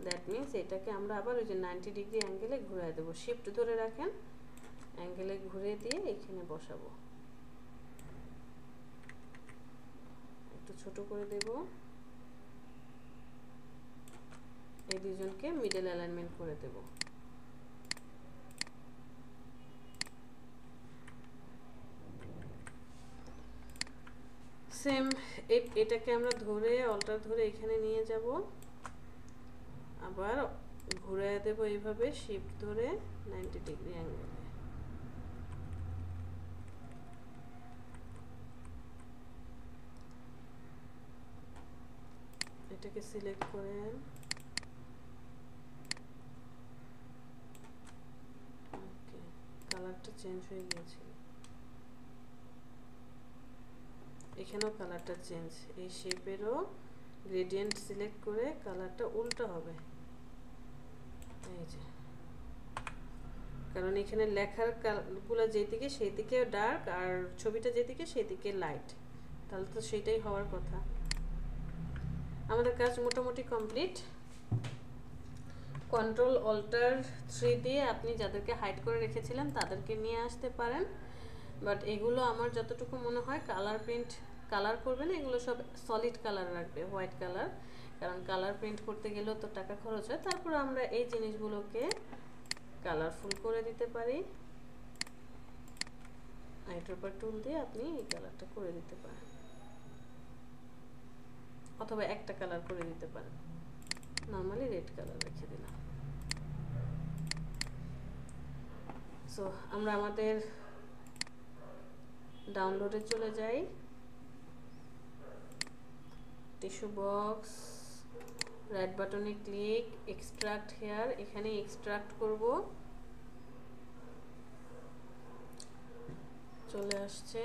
দ্যাট মিনস এটাকে আমরা আবার ওই যে 90 ডিগ্রি অ্যাঙ্গেলে ঘুরিয়ে দেবো, শিফট ধরে রাখেন, অ্যাঙ্গেলে ঘুরিয়ে দিয়ে এখানে বসাবো। একটু ছোট করে দেব, এই দুইজনকে মিডল অ্যালাইনমেন্ট করে দেব। সেম এটাকে আমরা ধরে অল্টার ধরে এখানে নিয়ে যাব, আবার ঘুরিয়ে দেব এইভাবে শিফট ধরে 90 ডিগ্রি অ্যাঙ্গেলে। এটাকে সিলেক্ট করেন, ওকে, কালারটা চেঞ্জ হয়ে গিয়েছে, এখানেও কালারটা চেঞ্জ, এই শেপেরও গ্রেডিয়েন্ট সিলেক্ট করে কালারটা উল্টো হবে, এই যে, কারণ এখানে লেখার গুলো যেদিকে সেই দিকে ডার্ক আর ছবিটা যেদিকে সেই দিকে লাইট, তাহলে তো সেটাই হওয়ার কথা। আমাদের কাজ মোটামুটি কমপ্লিট। কন্ট্রোল অল্টার 3 দিয়ে আপনি যাদেরকে হাইড করে রেখেছিলেন তাদেরকে নিয়ে আসতে পারেন, বাট এগুলো আমার যতটুকু মনে হয় কালার প্রিন্ট কালার করবে না, এগুলো সব সলিড কালার রাখবে, হোয়াইট কালার, কারণ কালার প্রিন্ট করতে গেলেও তো টাকা খরচ হয়। তারপর আমরা এই জিনিসগুলোকে কালারফুল করে দিতে পারি, আইড্রপার টুল দিয়ে আপনি এই কালারটা করে দিতে পারেন, অথবা একটা কালার করে দিতে পারেন, নর্মালি রেড কালার রেখে দিলাম। সো আমরা আমাদের ডাউনলোডে চলে যাই, টিস্যু বক্স, রাইট বাটনে ক্লিক, এক্সট্রাক্ট হেয়ার, এখানে এক্সট্রাক্ট করব, চলে আসছে।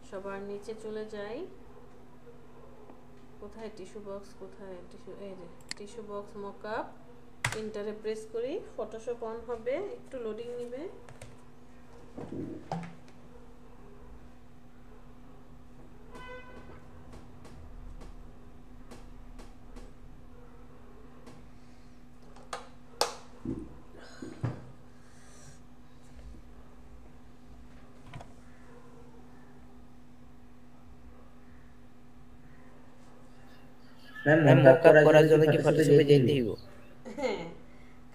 সবার নিচে চলে যাই, কোথায় টিস্যু বক্স, কোথায় টিস্যু, এই যে টিস্যু বক্স মকআপ, ইন্টারে প্রেস করি, ফটোশপ অন হবে, একটু লোডিং নেবে। ম্যাম মকআপ করার জন্য কি ফটোশপে যেতে হইব? হ্যাঁ,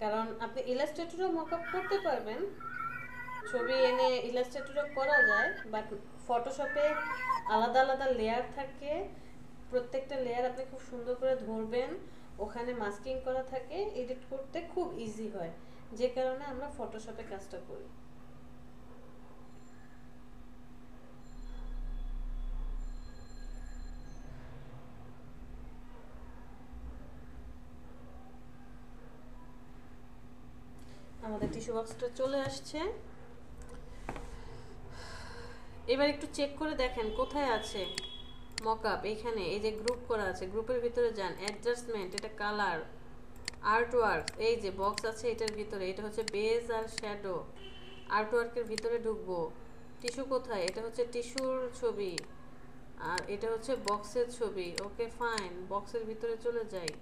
কারণ আপনি ইলাস্ট্রেটরও মকআপ করতে পারবেন, ছবি এনে ইলাস্ট্রেটরও করা যায়, বাট ফটোশপে আলাদা আলাদা লেয়ার থাকে, প্রত্যেকটা লেয়ার আপনি খুব সুন্দর করে ধরবেন, ওখানে মাস্কিং করা থাকে, এডিট করতে খুব ইজি হয়, যে কারণে আমরা ফটোশপে কাজটা করি। আমাদের টিস্যু বক্সটা চলে আসছে। এবার একটু চেক করে দেখেন কোথায় আছে মকআপ। এখানে এই যে গ্রুপ করা আছে, গ্রুপের ভিতরে যান, অ্যাডজাস্টমেন্ট, এটা কালার, আর্টওয়ার্ক, এই যে বক্স আছে এটার ভিতরে, এটা হচ্ছে বেজ আর শ্যাডো, আর্টওয়ার্কের ভিতরে ঢুকবো। টিস্যু কোথায়, এটা হচ্ছে টিস্যুর ছবি, আর এটা হচ্ছে বক্সের ছবি। ওকে ফাইন, বক্সের ভিতরে চলে যাই,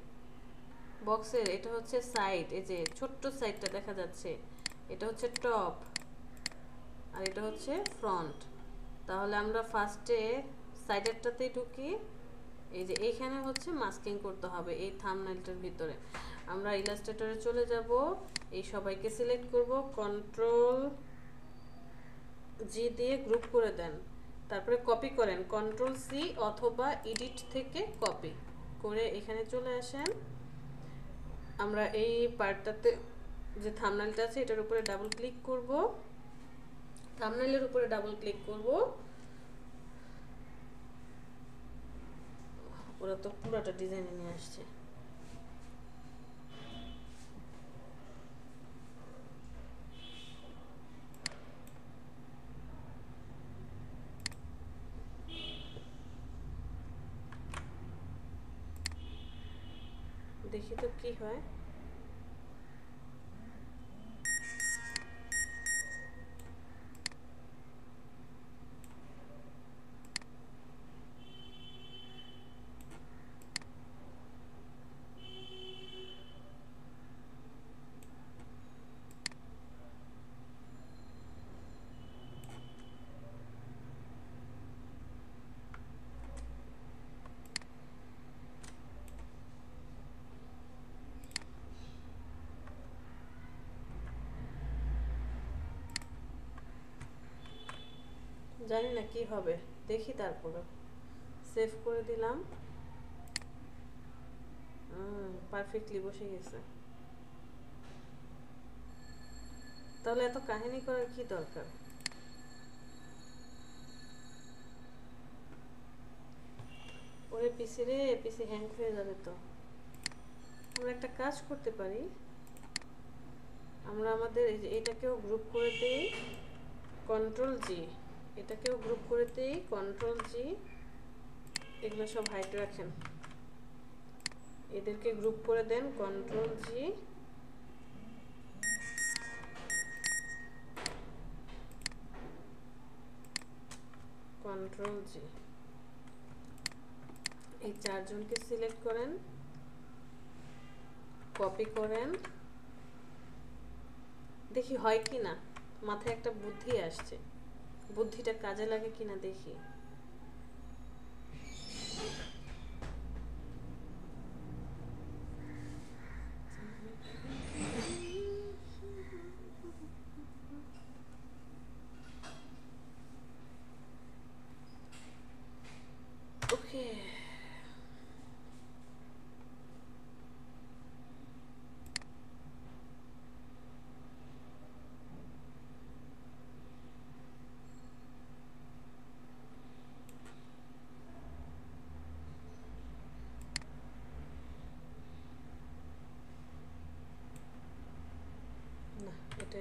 বক্সের এটা হচ্ছে সাইড, এই যে ছোট্ট সাইডটা দেখা যাচ্ছে, এটা হচ্ছে টপ, আর এটা হচ্ছে ফ্রন্ট। তাহলে আমরা ফার্স্টে সাইডেরটাতেই ঢুকি, এই যে এইখানে হচ্ছে মাস্কিং করতে হবে এই থাম্বনেলটার ভিতরে। আমরা ইলাস্ট্রেটরে চলে যাব, এই সবাইকে সিলেক্ট করব, কন্ট্রোল জি দিয়ে গ্রুপ করে দেন, তারপরে কপি করেন, কন্ট্রোল সি অথবা এডিট থেকে কপি করে এখানে চলে আসেন। আমরা এই পার্টটাতে যে থাম্বনেলটা আছে এটার উপরে ডাবল ক্লিক করব, থাম্বনেলের উপরে ডাবল ক্লিক করব, ওরা তো পুরোটা ডিজাইনে নিয়ে আসছে। দেখি তো কি হয়। জানি না কি হবে, দেখি তারপরে। সেভ করে দিলাম, পারফেক্টলি বসে গেছে। তাহলে এত কাহিনী করার কি দরকার? ওরে পিসি রে, পিসি হ্যাং হয়ে যাবে তো। আমরা একটা কাজ করতে পারি, আমরা আমাদের এই যে এটাকেও গ্রুপ করে দেই, কন্ট্রোল জি, এটাকেও গ্রুপ করে দেই, কন্ট্রোল জি, এগুলো সব হাইড রাখেন, এদেরকে গ্রুপ করে দেন, কন্ট্রোল জি, কন্ট্রোল জি, এই চারজনকে সিলেক্ট করেন, কপি করেন, দেখি হয় কি না। মাথায় একটা বুদ্ধি আসছে, বুদ্ধিটা কাজে লাগে কিনা দেখি। ওকে,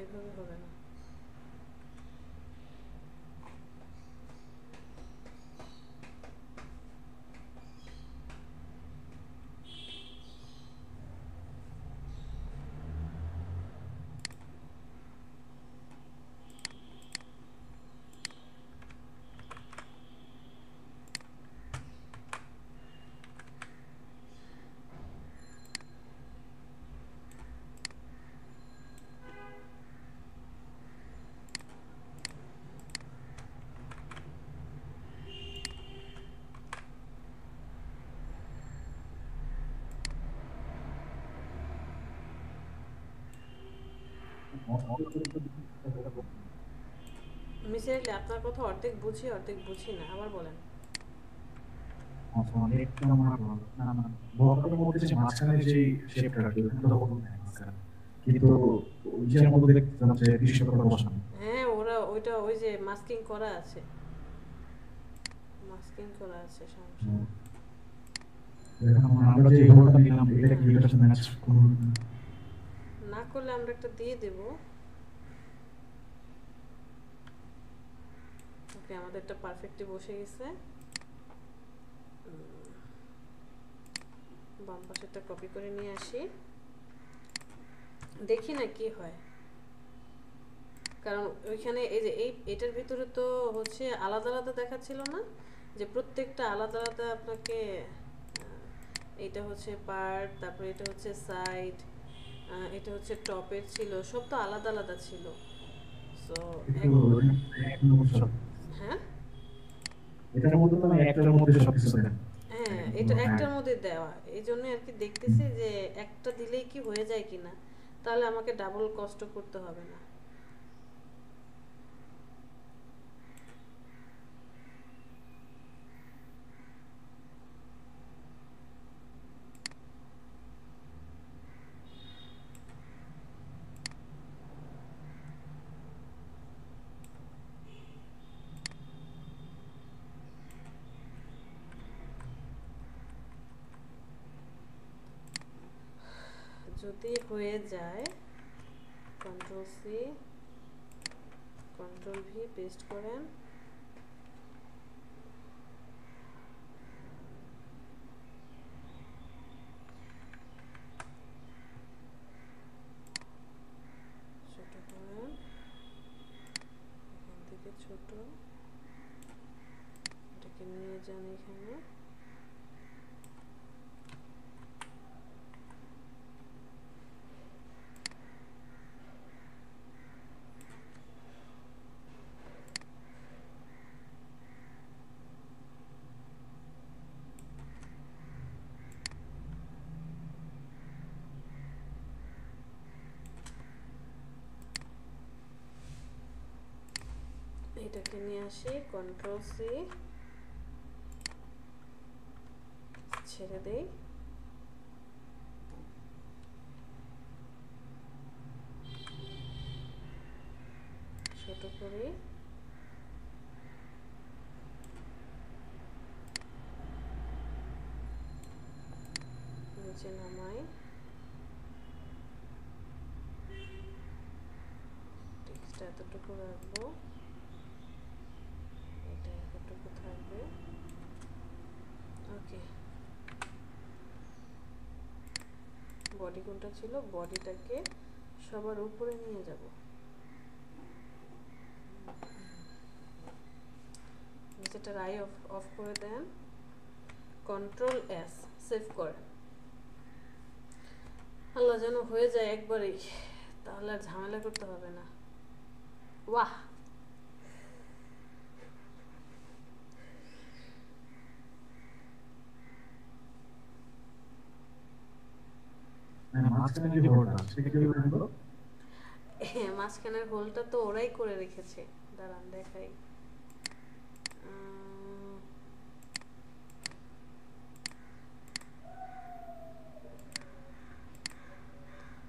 এইভাবে হবে না। মিসেলি আপনার কথা অর্ধেক বুঝি অর্ধেক বুঝি না, আবার বলেন। অনেকটা আমার বক্রের মধ্যে যে মাঝখানে যে শেপটা রাখি ওখানে তো কোনো নাই মাঝখানে, কিন্তু ওইটার মধ্যে দেখলাম যে টিস্যু পেপার বসানো। হ্যাঁ ওরা ওইটা ওই যে মাস্কিং করা আছে, মাস্কিং করা আছে, সমস্যা নেই। এখন আমরা যে হোলটা নিলাম এটা কি এটার সাথে ম্যাচ করবে না করলে আমরা একটা দিয়ে দেব। ওকে, আমাদেরটা পারফেক্টলি বসে গেছে। বাম পাশেরটা কপি করে নিয়ে আসি, দেখি না কি হয়। কারণ ওইখানে এই যে এটার ভিতরে তো হচ্ছে আলাদা আলাদা দেখাচ্ছিল না, যে প্রত্যেকটা আলাদা আলাদা আপনাকে, এটা হচ্ছে পার্ট, তারপরে এটা হচ্ছে সাইড, এটা হচ্ছে টপের ছিল, সব তো আলাদা আলাদা ছিল। সো হ্যাঁ এটার মধ্যে তো একটার মধ্যে সবকিছু দেন। হ্যাঁ এটা একটার মধ্যে দেওয়া, এই জন্য আর কি দেখতেছি যে একটা দিলেই কি হয়ে যায় কিনা, তাহলে আমাকে ডাবল কষ্ট করতে হবে না। যদি হয়ে যায় control C control V paste করেন, ছোট করেন, এখান থেকে ছোট, এটাকে নিয়ে যান এখানে। এটাকে নিয়ে আসি, কন্ট্রোল সি ছেড়ে দেই, ছোট করি, নিচে নামাই, টেক্সটটা এতটুকু রাখবো, এটা এতটুকু থাকবে। ওকে, বডি কোনটা ছিল, বডিটাকে সবার উপরে নিয়ে যাব, নিচেটা আই অফ করে দেন, কন্ট্রোল এস সেভ করেন। আল্লাহ যেন হয়ে যায় একবারেই, তাহলে আর ঝামেলা করতে হবে না। বাহ, মাঝখানে যে হোলটা সেটা কি হলো? হ্যাঁ মাঝখানের হোলটা তো ওরাই করে রেখেছে, দাঁড়ান দেখাই।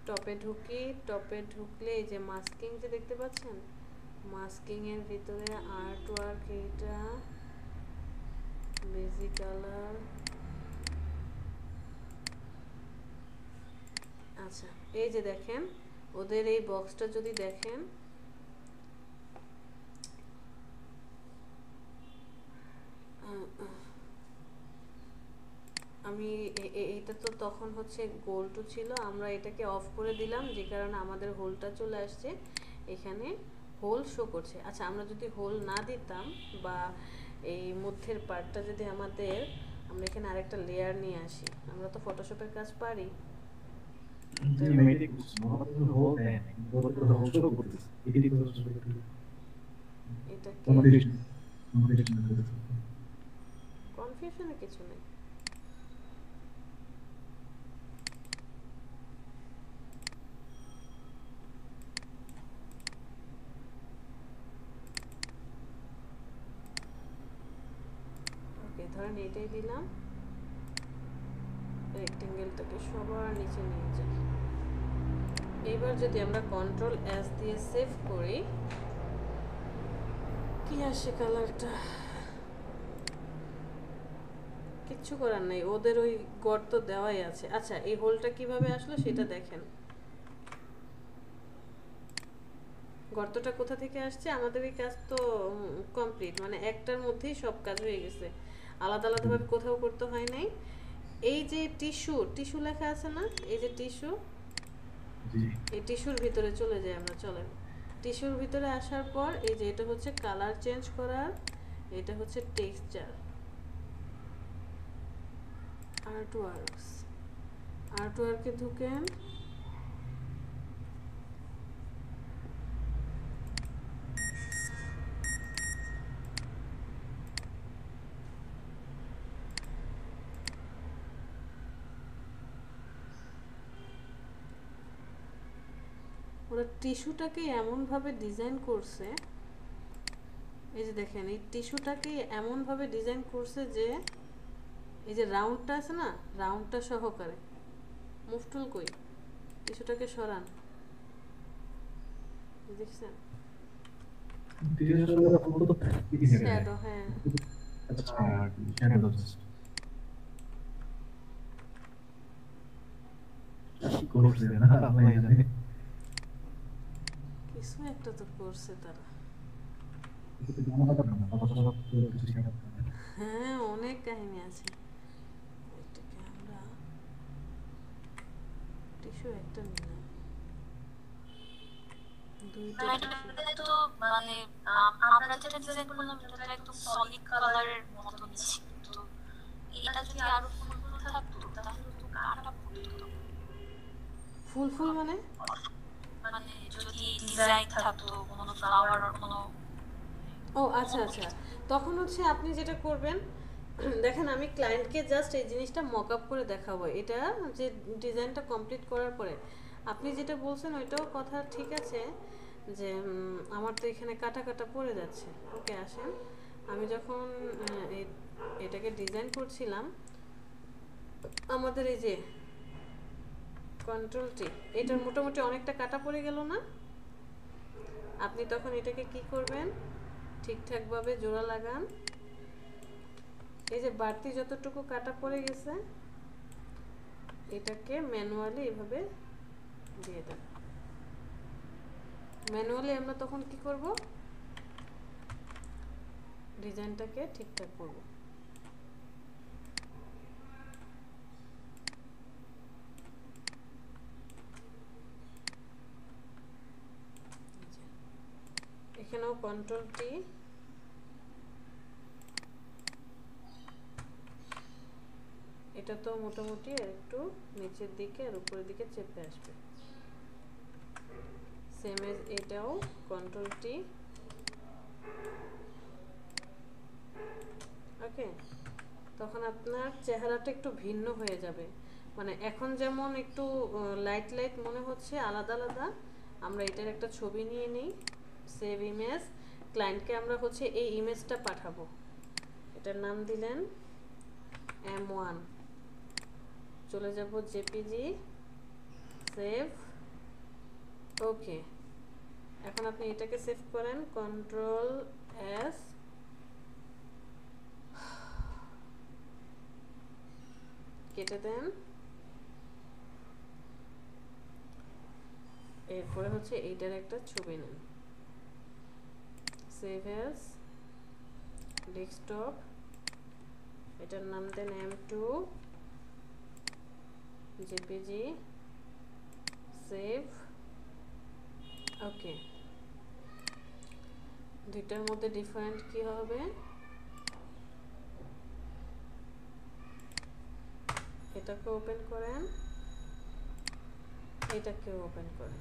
টপে ঢুকি, টপে ঢুকলে এই যে মাস্কিং যে দেখতে পাচ্ছেন, মাস্কিং এর ভিতরে আর্ট ওয়ার্ক, এইটা বেসিক কালার। আচ্ছা এই যে দেখেন ওদের এই বক্সটা যদি দেখেন, আমি এটা তো তখন হচ্ছে গোল টু ছিল, আমরা এটাকে অফ করে দিলাম যে কারণে আমাদের হোলটা চলে আসছে, এখানে হোল শো করছে। আচ্ছা, আমরা যদি হোল না দিতাম বা এই মধ্যের পার্টটা যদি আমাদের, আমরা এখানে আরেকটা লেয়ার নিয়ে আসি, আমরা তো ফটোশপের কাজ পারি, এটাকে কনফিউশনের কিছু নেই। ওকে, ধরেন এটাই দিলাম, রেক্টেঙ্গেলটাকে সবার নিচে নিয়ে যাই। এবার যদি আমরা কন্ট্রোল এস দিয়ে সেভ করি, কি আসে কালারটা, কিচ্ছু করার নাই, ওদের ওই গর্ত দেওয়াই আছে। আচ্ছা, এই হোলটা কিভাবে আসলো সেটা দেখেন। গর্তটা কোথা থেকে আসছে, আমাদের এই কাজ তো কমপ্লিট, মানে একটার মধ্যেই সব কাজ হয়ে গেছে, আলাদা আলাদাভাবে কোথাও করতে হয় নাই। এই যে টিস্যু লেখা আছে না, এই যে টিস্যু, এই টিস্যুর ভিতরে চলে যাই আমরা। চলেন, টিস্যুর ভিতরে আসার পর এই যে এটা হচ্ছে কালার চেঞ্জ করার, এটা হচ্ছে টেক্সচার, আর্টওয়ার্কে ঢুকেন, ওরা টিস্যুটাকে এমনভাবে ডিজাইন করছে, এই যে দেখেন এই টিস্যুটাকে এমনভাবে ডিজাইন করছে যে এই যে রাউন্ডটা আছে না, রাউন্ডটা সহকারে। মুফটুল কই, টিস্যুটাকে সরান, দেখছেন শ্যাডো, হ্যাঁ কিছু একটা তো করছে তারা। হ্যাঁ, অনেক কাহিনী আছে। এটাকে আমরা টিস্যু একটা নিলাম, দুইটা টিস্যু। তো মানে আমরা যেটা ডিজাইন করলাম এটা একদম সলিড কালারের মতো ছিল, তো এটা যদি আরো ফুল ফুল থাকতো তাহলে তো কাটা পড়তো। ফুল মানে মানে যদি ডিজাইন থাকতো কোনো ফ্লাওয়ার কোনো, ও আচ্ছা আচ্ছা, তখন হচ্ছে আপনি যেটা করবেন, দেখেন আমি ক্লায়েন্টকে জাস্ট এই জিনিসটা মক আপ করে দেখাবো, এটা যে ডিজাইনটা কমপ্লিট করার পরে আপনি যেটা বলছেন ওইটাও কথা ঠিক আছে, যে আমার তো এখানে কাটা কাটা পড়ে যাচ্ছে। ওকে, আসেন, আমি যখন এটাকে ডিজাইন করছিলাম, আমাদের এই যে কন্ট্রোলটি, এটার মোটামুটি অনেকটা কাটা পড়ে গেল না, আপনি তখন এটাকে কি করবেন, ঠিকঠাকভাবে জোড়া লাগান। এই যে বাড়তি যতটুকু কাটা পড়ে গেছে এটাকে ম্যানুয়ালি এভাবে দিয়ে দেন। ম্যানুয়ালি আমরা তখন কি করব, ডিজাইনটাকে ঠিকঠাক করব। এখানেও কন্ট্রোল টি, এটা তো মোটামুটি একটু নিচের দিকে আর উপরের দিকে চেপে আসবে, সেম এজ এটাও কন্ট্রোল টি। ওকে, তখন আপনার চেহারাটা একটু ভিন্ন হয়ে যাবে, মানে এখন যেমন একটু লাইট লাইট মনে হচ্ছে আলাদা আলাদা, আমরা এটার একটা ছবি নিয়ে নিই, সেভ ইমেজ, ক্লায়েন্টকে আমরা হচ্ছে এই ইমেজটা পাঠাবো, এটার নাম দিলেন M1, চলে যাব জেপিজি, সেভ। ওকে, এখন আপনি এটাকে সেভ করেন, কন্ট্রোল এস, কেটে দেন। এরপরে হচ্ছে এইটার একটা ছবি নেন, সেভ অ্যাজ ডেস্কটপ, এটার নাম দেন M2 জেপিজি, সেভ। ওকে, দুইটার মধ্যে ডিফারেন্ট কি হবে? এটাকে ওপেন করেন, এটাকে ওপেন করেন।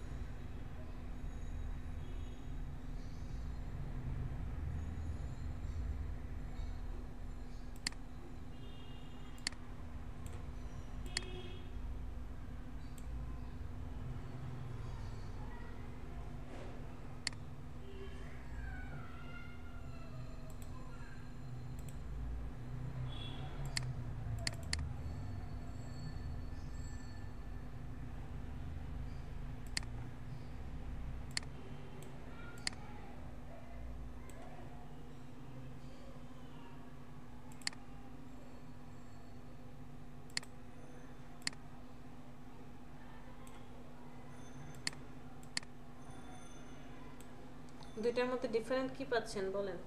দুইটার মধ্যে ডিফারেন্ট কি পাচ্ছেন বলেন?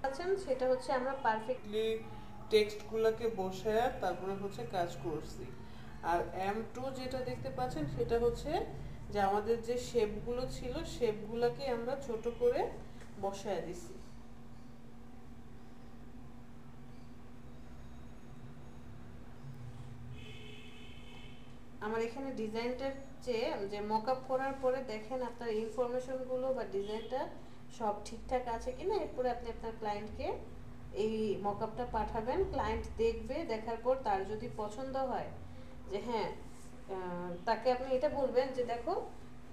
আছেন সেটা হচ্ছে আমরা পারফেক্টলি টেক্সটগুলোকে বসায় তারপরে হচ্ছে কাজ করছি। আর M2 যেটা দেখতে পাচ্ছেন সেটা হচ্ছে যে আমাদের যে শেপগুলো ছিল শেপগুলোকে আমরা ছোট করে বসায় দিছি। আমার এখানে ডিজাইনটার যে মকআপ করার পরে দেখেন আপনার ইনফরমেশনগুলো বা ডিজাইনটা সব ঠিকঠাক আছে কিনা, এরপরে আপনি আপনার ক্লায়েন্টকে এই মকআপটা পাঠাবেন। ক্লায়েন্ট দেখবে, দেখার পর তার যদি পছন্দ হয় যে হ্যাঁ, তাকে আপনি এটা বলবেন যে দেখো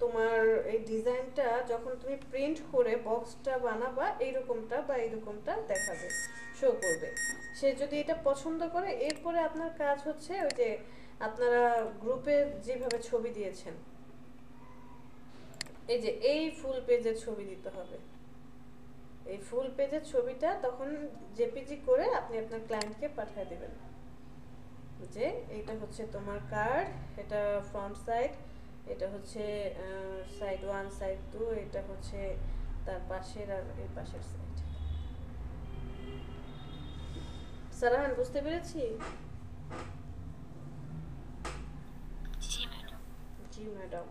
তোমার এই ডিজাইনটা যখন তুমি প্রিন্ট করে বক্সটা বানাবা এইরকমটা বা এইরকমটা দেখাবে, শো করবে। সে যদি এটা পছন্দ করে এরপরে আপনার কাজ হচ্ছে ওই যে আপনারা গ্রুপে যেভাবে ছবি দিয়েছেন, এই যে এই ফুল পেজের ছবি দিতে হবে। এই ফুল পেজের ছবিটা তখন জেপিজি করে আপনি আপনার ক্লায়েন্টকে পাঠিয়ে দেবেন যে এইটা হচ্ছে তোমার কার্ড, এটা ফ্রন্ট সাইড, এটা হচ্ছে সাইড 1 সাইড 2, এটা হচ্ছে তার পাশের আর এই পাশের সাইড। সারাহান বুঝতে পেরেছি? জি ম্যাডাম।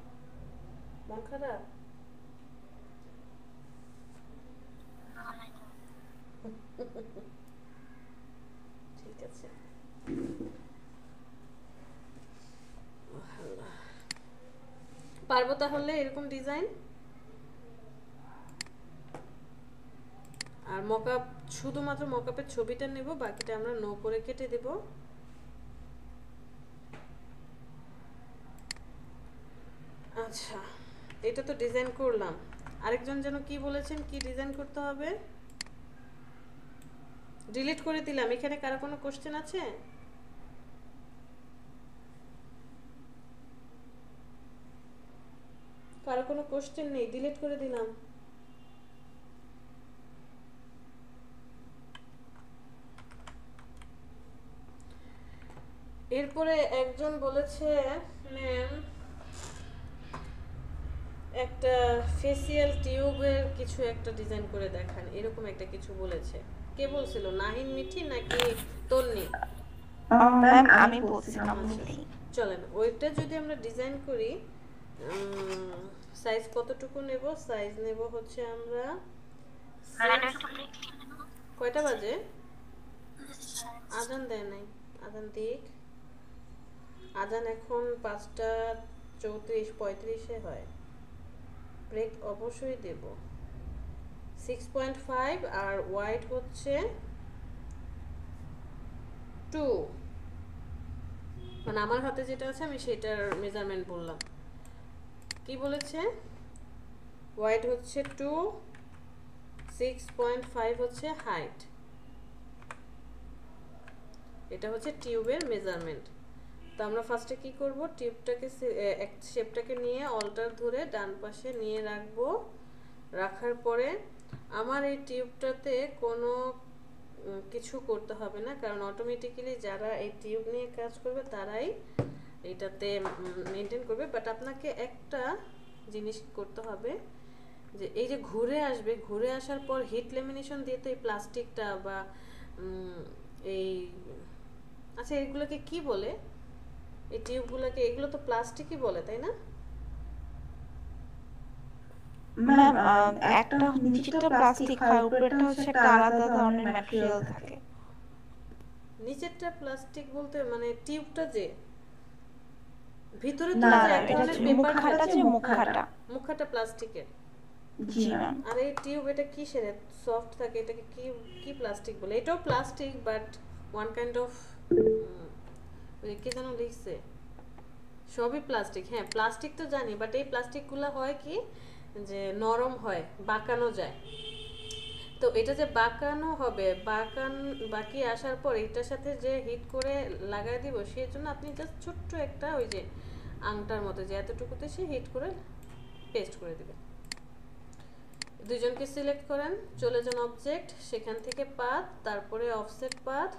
মন খারাপ? ঠিক আছে। পারবো তাহলে এরকম ডিজাইন? আর মকআপ শুধুমাত্র মকআপের ছবিটা নেব, বাকিটা আমরা নো করে কেটে দেব। আচ্ছা, এটা তো ডিজাইন করলাম। আরেকজন যেন কি বলেছেন, কি ডিজাইন করতে হবে? ডিলিট করে দিলাম। এখানে কারো কোনো কোশ্চেন আছে? কারো কোনো কোশ্চেন নেই, ডিলিট করে দিলাম। এরপরে একজন বলেছে ম্যাম একটা ফেসিয়াল টিউবের কিছু একটা ডিজাইন করে দেখান, এরকম একটা কিছু বলেছে। কে বলছিল, নাহিন মিঠি নাকি তন্নি? ম্যাম আমি বলছিলাম মিঠি। চলেন ওইটা যদি আমরা ডিজাইন করি, সাইজ কতটুকু নেব? সাইজ নেব হচ্ছে আমরা কয়টা বাজে? আজান দেয় নাই, আজান দিক। আজান এখন 5:34-35 হয়। ব্রেক অবশ্যই দেব। 6.5 আর ওয়াইড হচ্ছে 2, মানে আমার হাতে যেটা আছে আমি সেটার মেজারমেন্ট বললাম। কি বলেছে? ওয়াইড হচ্ছে 2, 6.5 হচ্ছে হাইট। এটা হচ্ছে টিউবের মেজারমেন্ট। তো আমরা ফার্স্টে কি করব, টিউবটাকে শেপটাকে নিয়ে অল্টার ধরে ডান পাশে নিয়ে রাখবো। রাখার পরে আমার এই টিউবটাতে কোনো কিছু করতে হবে না, কারণ অটোমেটিক্যালি যারা এই টিউব নিয়ে কাজ করবে তারাই এটাতে মেনটেন করবে। বাট আপনাকে একটা জিনিস করতে হবে, যে এই যে ঘুরে আসবে, ঘুরে আসার পর হিট লেমিনেশন দিয়ে তো এই প্লাস্টিকটা বা এই, আচ্ছা এগুলোকে কি বলে, এই টিউবগুলোকে, এগুলো তো প্লাস্টিকই বলে তাই না? ম্যাম একটা নিচেরটা প্লাস্টিক হয়, উপরেরটা হচ্ছে একটা আলাদা ধরনের ম্যাটেরিয়াল থাকে। নিচেরটা প্লাস্টিক বলতে মানে টিউবটা যে ভিতরে তো না যে না, এক এটা ধরনের হচ্ছে পেপার মুখাটা, যে মুখাটা। মুখাটা প্লাস্টিকের। জি ম্যাম। আর এই টিউব এটা কিসের সফট থাকে, এটাকে কি কি প্লাস্টিক বলে? এটাও plastic but one kind of, কি যেন লিখছে, সবই প্লাস্টিক। হ্যাঁ প্লাস্টিক তো জানি, বাট এই প্লাস্টিকগুলো হয় কি যে নরম হয়, বাঁকানো যায়। তো এটা যে বাঁকানো হবে, বাকি আসার পর এটার সাথে যে হিট করে লাগাই দিব, সেই জন্য আপনি জাস্ট ছোট্ট একটা ওই যে আংটার মতো যে এতটুকুতে সে হিট করে পেস্ট করে দিবেন। দুইজনকে সিলেক্ট করেন, চলে যান অবজেক্ট, সেখান থেকে পাথ, তারপরে অফসেট পাথ।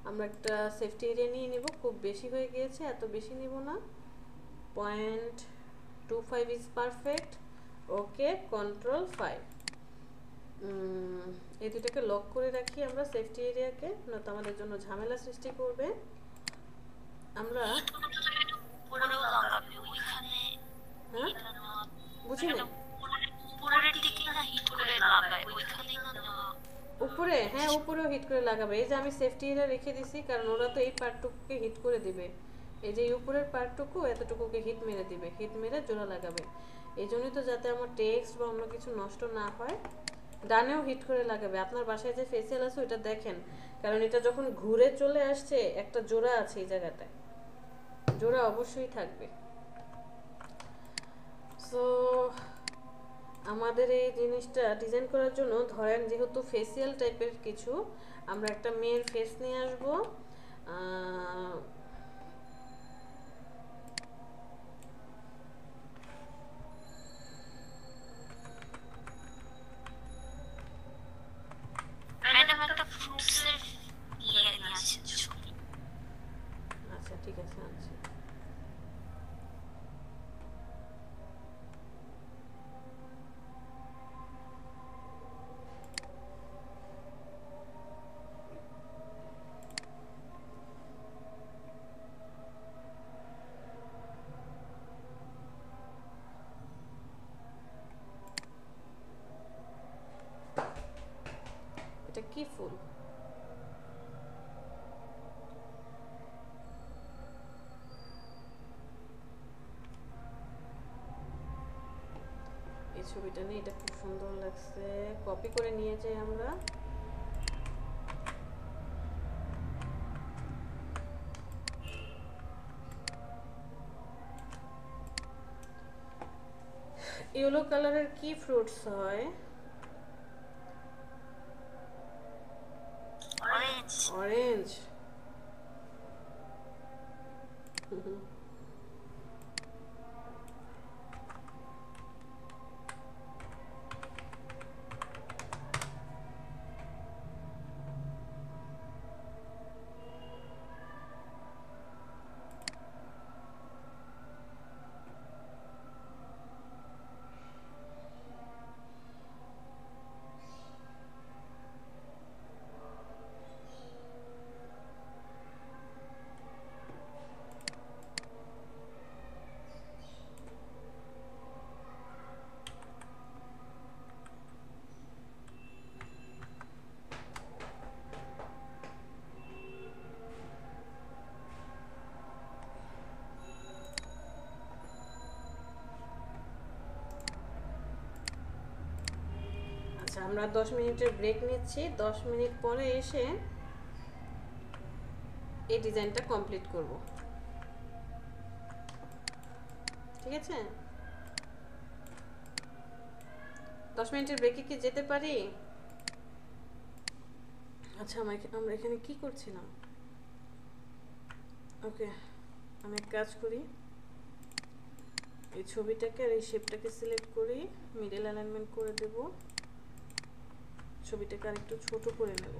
আমরা একটা সেফটি এরিয়া নিয়ে নিব, খুব বেশি হয়ে গিয়েছে, এত বেশি নিব না, 0.25 ইজ পারফেক্ট। Okay, control 5। এই দুটাকে লক করে রাখি আমরা সেফটি এরিয়াকে, নয়তো আমাদের জন্য ঝামেলা সৃষ্টি করবে। আমরা উপরেও লাগাবে ওইখানে, হ্যাঁ এটা না, বুঝি না, উপরের দিকে না হিট করে লাগায় ওইখানে না। উপরে, হ্যাঁ উপরেও হিট করে লাগাবে। এই যে আমি সেফটি এরিয়া রেখে দিছি, কারণ ওরা তো এই পার্টটুকুকে হিট করে দিবে, এই যে উপরের পার্টটুকু এতটুকুকে হিট মেরে দিবে, হিট মেরে জোড়া লাগাবে। এই জন্যই তো, যাতে আমার টেক্সট বা অন্য কিছু নষ্ট না হয়। ডানেও হিট করে লাগাবে। আপনার বাসায় যে ফেসিয়াল আছে ওটা দেখেন, কারণ এটা যখন ঘুরে চলে আসছে একটা জোড়া আছে এই জায়গাটায়, জোড়া অবশ্যই থাকবে। সো আমাদের এই জিনিসটা ডিজাইন করার জন্য, ধরেন যেহেতু ফেসিয়াল টাইপের কিছু, আমরা একটা মেয়ের ফেস নিয়ে আসবো। ম্যাডাম একটা ফ্রুটসের ইয়ে নিয়ে আসছেন ছবি। আচ্ছা ঠিক আছে, আচ্ছা এটা কি ফুল? এই ছবিটা নিয়ে, এটা খুব সুন্দর লাগছে, কপি করে নিয়ে যাই আমরা। ইয়েলো কালারের কি ফ্রুটস হয়? অরেঞ্জ। অরেঞ্জ। আচ্ছা আমরা 10 মিনিটের ব্রেক নিচ্ছি, 10 মিনিট পরে এসে এই ডিজাইনটা কমপ্লিট করব, ঠিক আছে? 10 মিনিটের ব্রেকে কি যেতে পারি? আচ্ছা আমরা এখানে কি করছিলাম? ওকে, আমি এক কাজ করি, এই ছবিটাকে আর এই শেপটাকে সিলেক্ট করি, মিডল অ্যালাইনমেন্ট করে দেব, ছবিটাকে আর একটু ছোট করে নেব।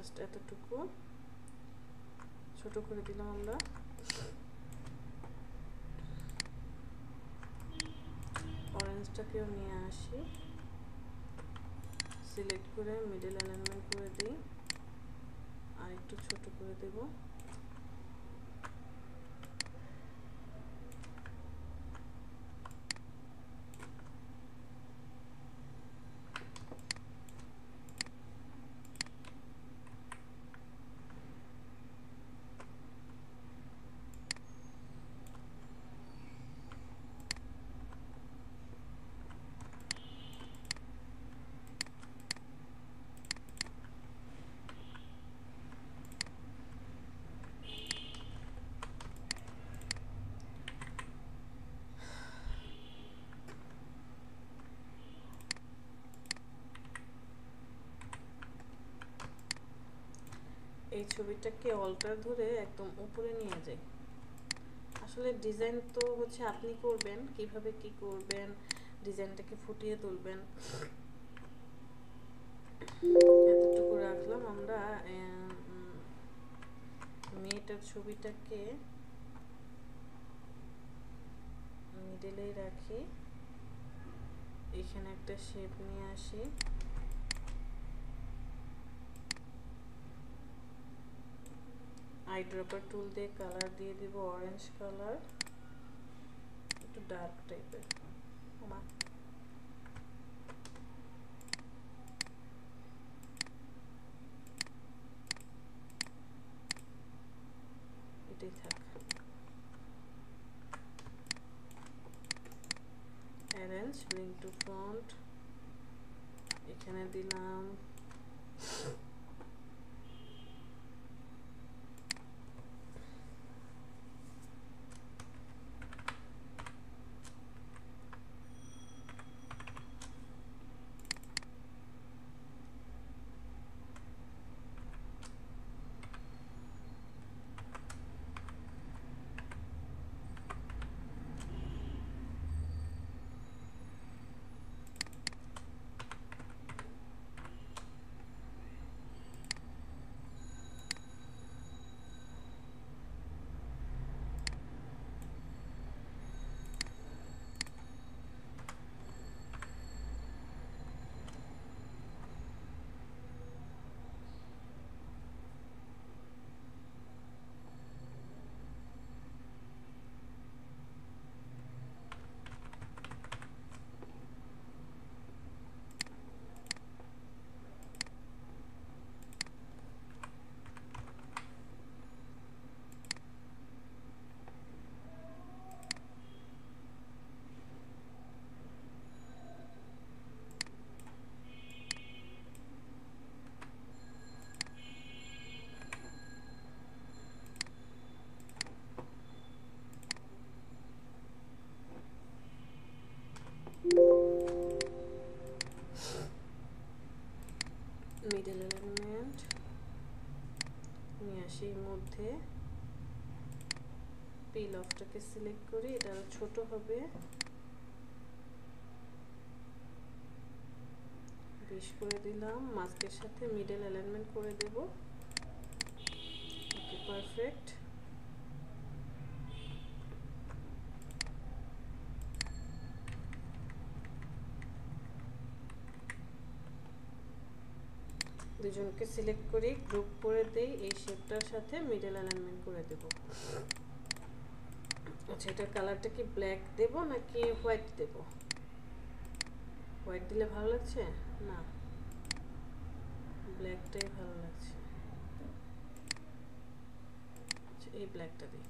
জাস্ট এতটুকু ছোট করে দিলাম আমরা। অরেঞ্জটাকেও নিয়ে আসি, সিলেক্ট করে মিডল অ্যালাইনমেন্ট করে দিই, আর একটু ছোট করে দেব। এই ছবিটাকে অল্টার ধরে একদম উপরে নিয়ে যাই। আসলে ডিজাইন তো হচ্ছে আপনি করবেন, কিভাবে কি করবেন, ডিজাইনটাকে ফুটিয়ে তুলবেন। এতটুকু রাখলাম আমরা। মেয়েটার ছবিটাকে মিডলেই রাখি, এখানে একটা শেপ নিয়ে আসি, আইড্রপার টুল দিয়ে কালার দিয়ে দিব অরেঞ্জ কালার, একটু ডার্ক টাইপের। এটাই থাক। অ্যারেঞ্জ, ব্রিং টু ফ্রন্ট, এখানে দিলাম মিডল অ্যালাইনমেন্ট নিয়ে আসি, এর মধ্যে পিল অফটাকে সিলেক্ট করি, এটা আরো ছোট হবে, 20 করে দিলাম, মাস্কের সাথে মিডল অ্যালাইনমেন্ট করে দেব। ওকে, পারফেক্ট। দুজনকে সিলেক্ট করি, গ্রুপ করে দেই, এই শেপটার সাথে মিডল অ্যালাইনমেন্ট করে দেব। আচ্ছা, এটার কালারটা কি ব্ল্যাক দেব নাকি হোয়াইট দেব? হোয়াইট দিলে ভালো লাগছে না, ব্ল্যাকটাই ভালো লাগছে। আচ্ছা, এই ব্ল্যাকটা দিই।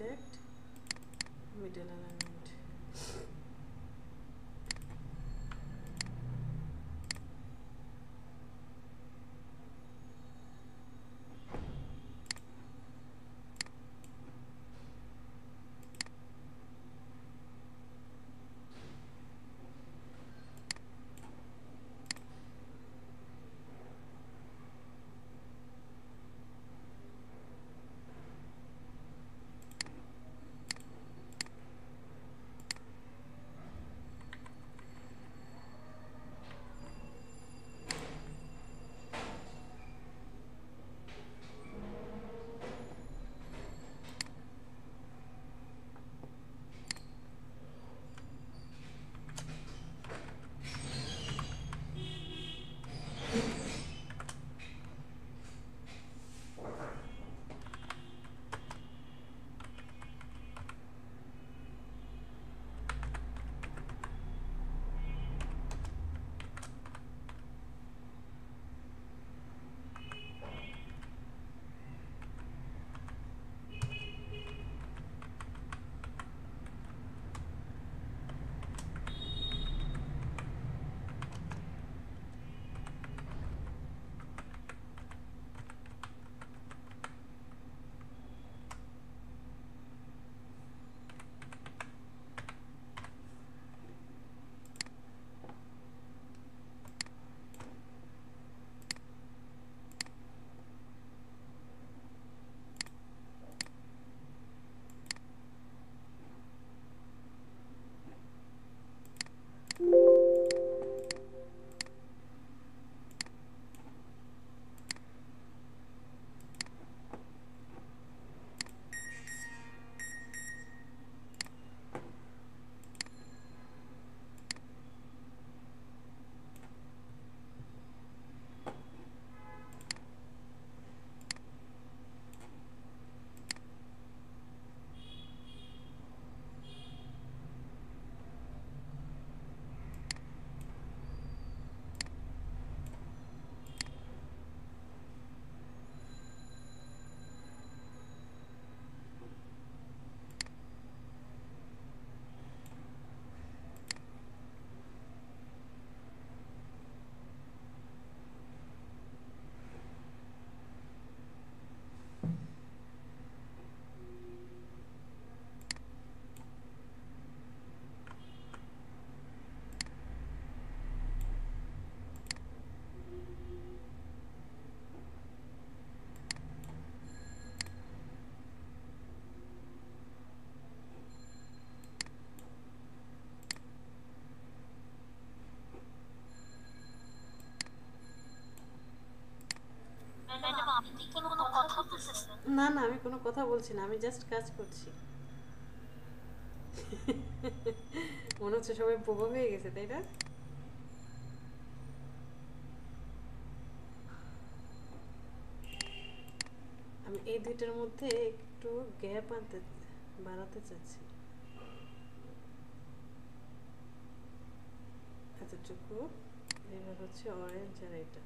select middle alignment. ম্যাডাম আপনি কি কোনো কথা বলতেছেন? না না, আমি কোনো কথা বলছি না, আমি জাস্ট কাজ করছি। মনে হচ্ছে সবাই বোবা হয়ে গেছে, তাই না? আমি এই দুইটার মধ্যে একটু গ্যাপ বাড়াতে চাচ্ছি, এতটুকু। এবার হচ্ছে অরেঞ্জ আর এটা।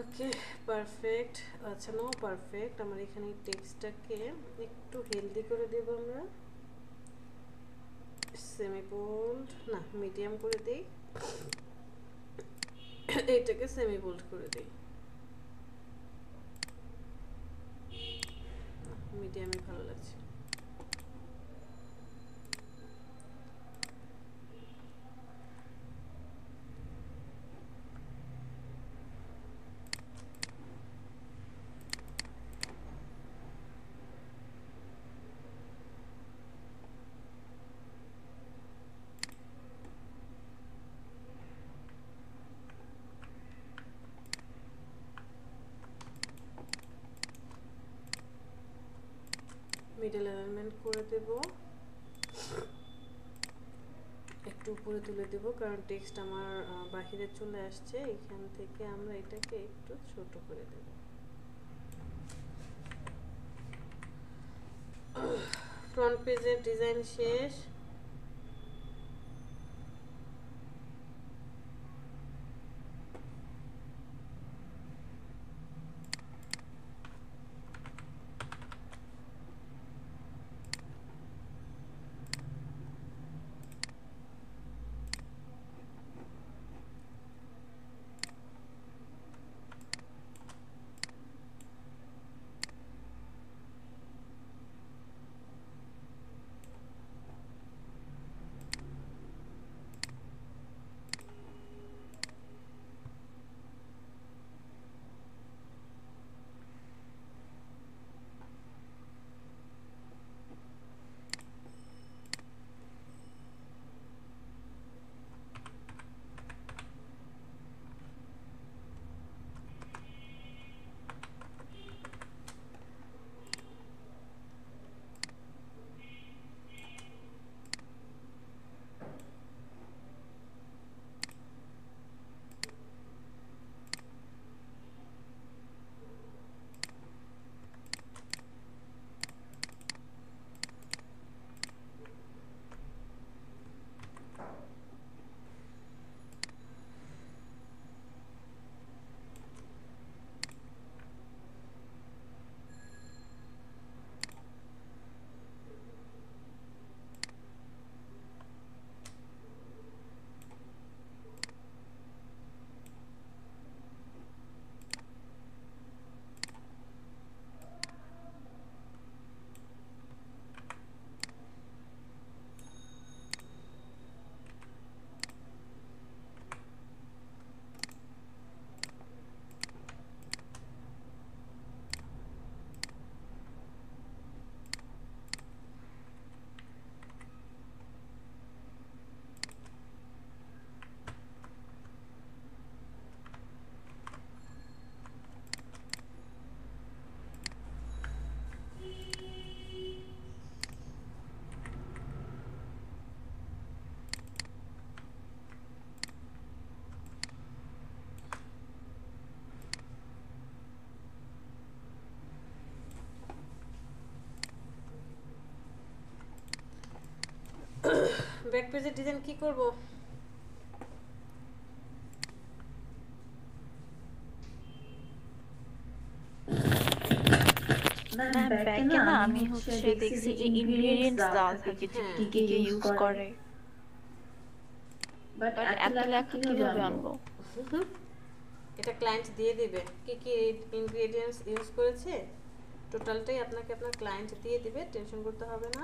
ওকে, পারফেক্ট। আচ্ছা, নো পারফেক্ট। আমার এখানে টেক্সটটাকে একটু হেলদি করে দেব আমরা। সেমি বোল্ড না, মিডিয়াম করে দেই। এটাকে সেমি বোল্ড করে দেই। মিডিয়ামই ভালো লাগছে। মিডল অ্যালাইনমেন্ট করে দেব, একটু উপরে তুলে দেব, কারণ টেক্সট আমার বাহিরে চলে আসছে। এখান থেকে আমরা এটাকে একটু ছোট করে দেব। ফ্রন্ট পেজের ডিজাইন শেষ। ব্যাক পেজের ডিজাইন কি করব? ম্যাম ব্যাকে না আমি হচ্ছে দেখছি যে ইনগ্রেডিয়েন্টস দেওয়া থাকে যে কি কি ইউজ করে, বাট এত লেখা কিভাবে আনবো? এটা ক্লায়েন্ট দিয়ে দিবে কি কি ইনগ্রেডিয়েন্টস ইউজ করেছে, টোটালটাই আপনাকে আপনার ক্লায়েন্ট দিয়ে দিবে, টেনশন করতে হবে না।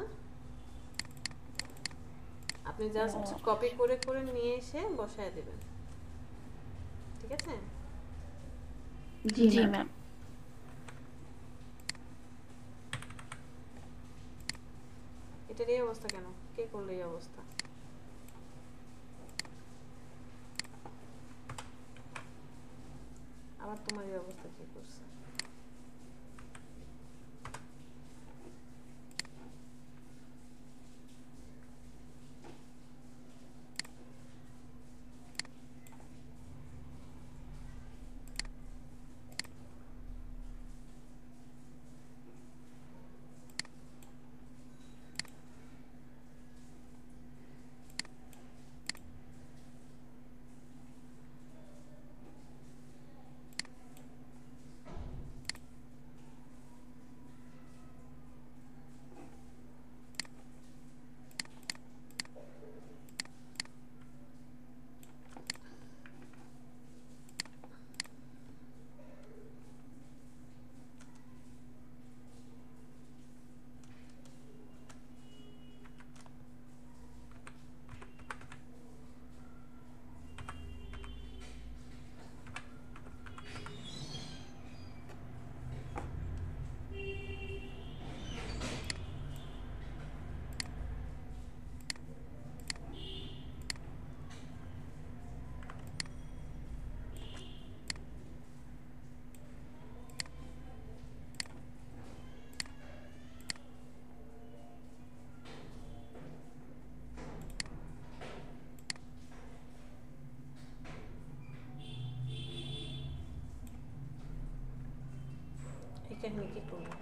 আপনি জাস্ট কপি করে করে নিয়ে এসে বসায় দেবেন, ঠিক আছে? জি ম্যাম। এটার এই অবস্থা কেন? কে করলো এই অবস্থা? আবার তোমার এই অবস্থা কে করছে? এই কাহিনী কি করবো?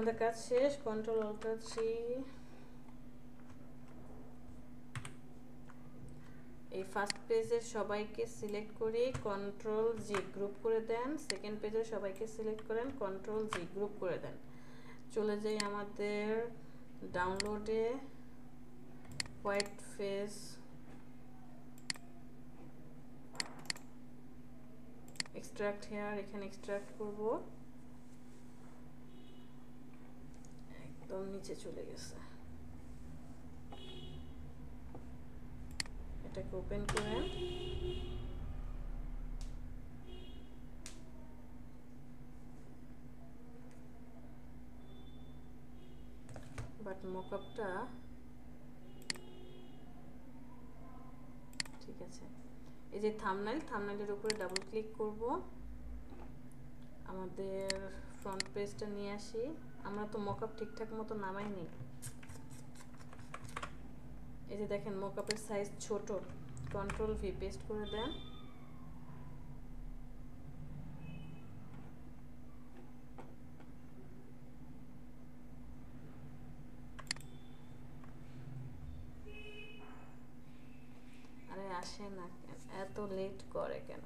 আমাদের কাজ শেষ। কন্ট্রোল অল্টার 3, এই ফার্স্ট পেজের সবাইকে সিলেক্ট করে কন্ট্রোল জি গ্রুপ করে দেন, সেকেন্ড পেজের সবাইকে সিলেক্ট করেন, কন্ট্রোল জি গ্রুপ করে দেন। চলে যাই আমাদের ডাউনলোডে, হোয়াইট ফেস এক্সট্রাক্ট হেয়ার, এখানে এক্সট্রাক্ট করব, একদম নিচে চলে গেছে। এটাকে ওপেন করেন, বাট মকআপটা ঠিক আছে। এই যে থাম্বনেইলের উপরে ডাবল ক্লিক করব, আমাদের ফ্রন্ট পেজটা নিয়ে আসি। আমরা তো মকআপ ঠিকঠাক মতো নামাইনি। এই যে দেখেন মকআপের সাইজ ছোট, কন্ট্রোল ভি পেস্ট করে দেন। আরে আসে না, এত লেট করে কেন?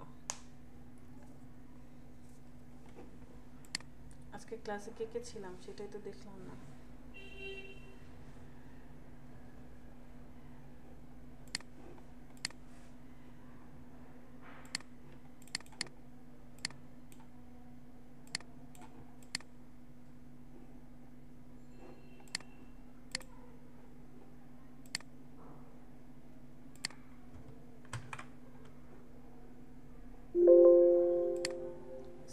আজকে ক্লাসে কে কে ছিলাম সেটাই তো দেখলাম না।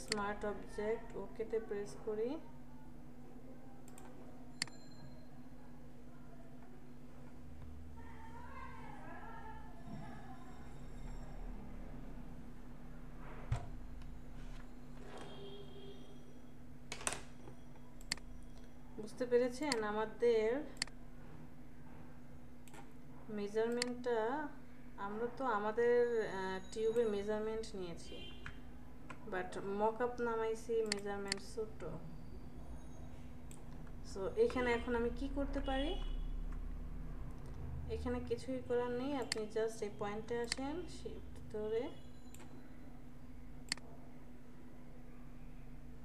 স্মার্ট অবজেক্ট ওকেতে প্রেস করি, বুঝতে পেরেছেন? আমাদের মেজারমেন্টটা, আমরা তো আমাদের টিউবের মেজারমেন্ট নিয়েছি, বাট মকআপ নামাইছি মেজারমেন্ট ছোট। সো এখানে এখন আমি কি করতে পারি? এখানে কিছুই করার নেই, আপনি জাস্ট এই পয়েন্টে আসেন, শিফট ধরে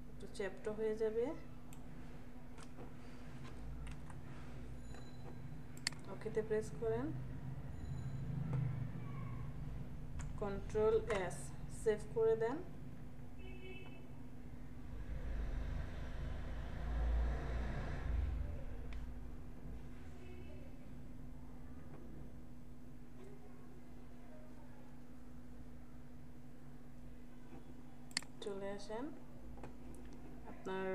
একটু চ্যাপ্টা হয়ে যাবে, ওকেতে প্রেস করেন, কন্ট্রোল এস সেভ করে দেন। চলে আসেন আপনার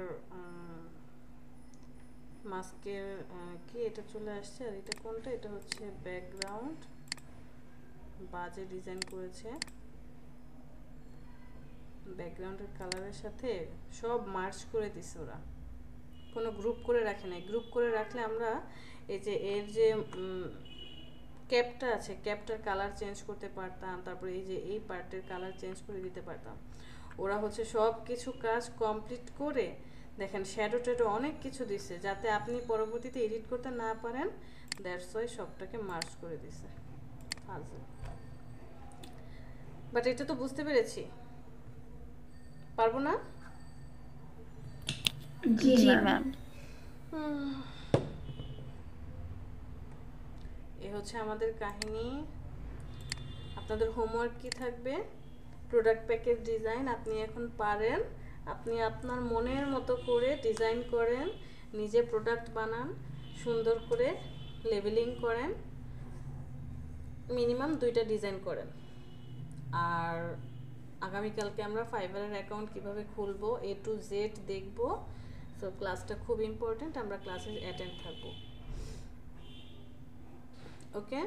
মাস্কের কি এটা চলে আসছে, আর এটা কোনটা? এটা হচ্ছে ব্যাকগ্রাউন্ড, বাজে ডিজাইন করেছে। ব্যাকগ্রাউন্ডের কালারের সাথে সব মার্চ করে দিছে ওরা, কোনো গ্রুপ করে রাখে নাই। গ্রুপ করে রাখলে আমরা এই যে এর যে ক্যাপটা আছে, ক্যাপটার কালার চেঞ্জ করতে পারতাম, তারপরে এই যে এই পার্টের কালার চেঞ্জ করে দিতে পারতাম। ওরা হচ্ছে সব কিছু কাজ কমপ্লিট করে দেখেন শ্যাডো ট্যাডো অনেক কিছু দিছে, যাতে আপনি পরবর্তীতে এডিট করতে না পারেন। দ্যাটস ওয়াই সবটাকে মার্চ করে দিছে। বাট এটা তো বুঝতে পেরেছি, পারবো না? জি ম্যাম। এ হচ্ছে আমাদের কাহিনী। আপনাদের হোমওয়ার্ক কি থাকবে? প্রোডাক্ট প্যাকেজ ডিজাইন আপনি এখন পারেন, আপনি আপনার মনের মতো করে ডিজাইন করেন, নিজে প্রোডাক্ট বানান, সুন্দর করে লেবেলিং করেন, মিনিমাম 2টা ডিজাইন করেন। আর আগামীকালকে আমরা ফাইবারের অ্যাকাউন্ট কিভাবে খুলবো A to Z দেখব। সো ক্লাসটা খুব ইম্পর্টেন্ট, আমরা ক্লাসে অ্যাটেন্ড থাকবো। ওকে।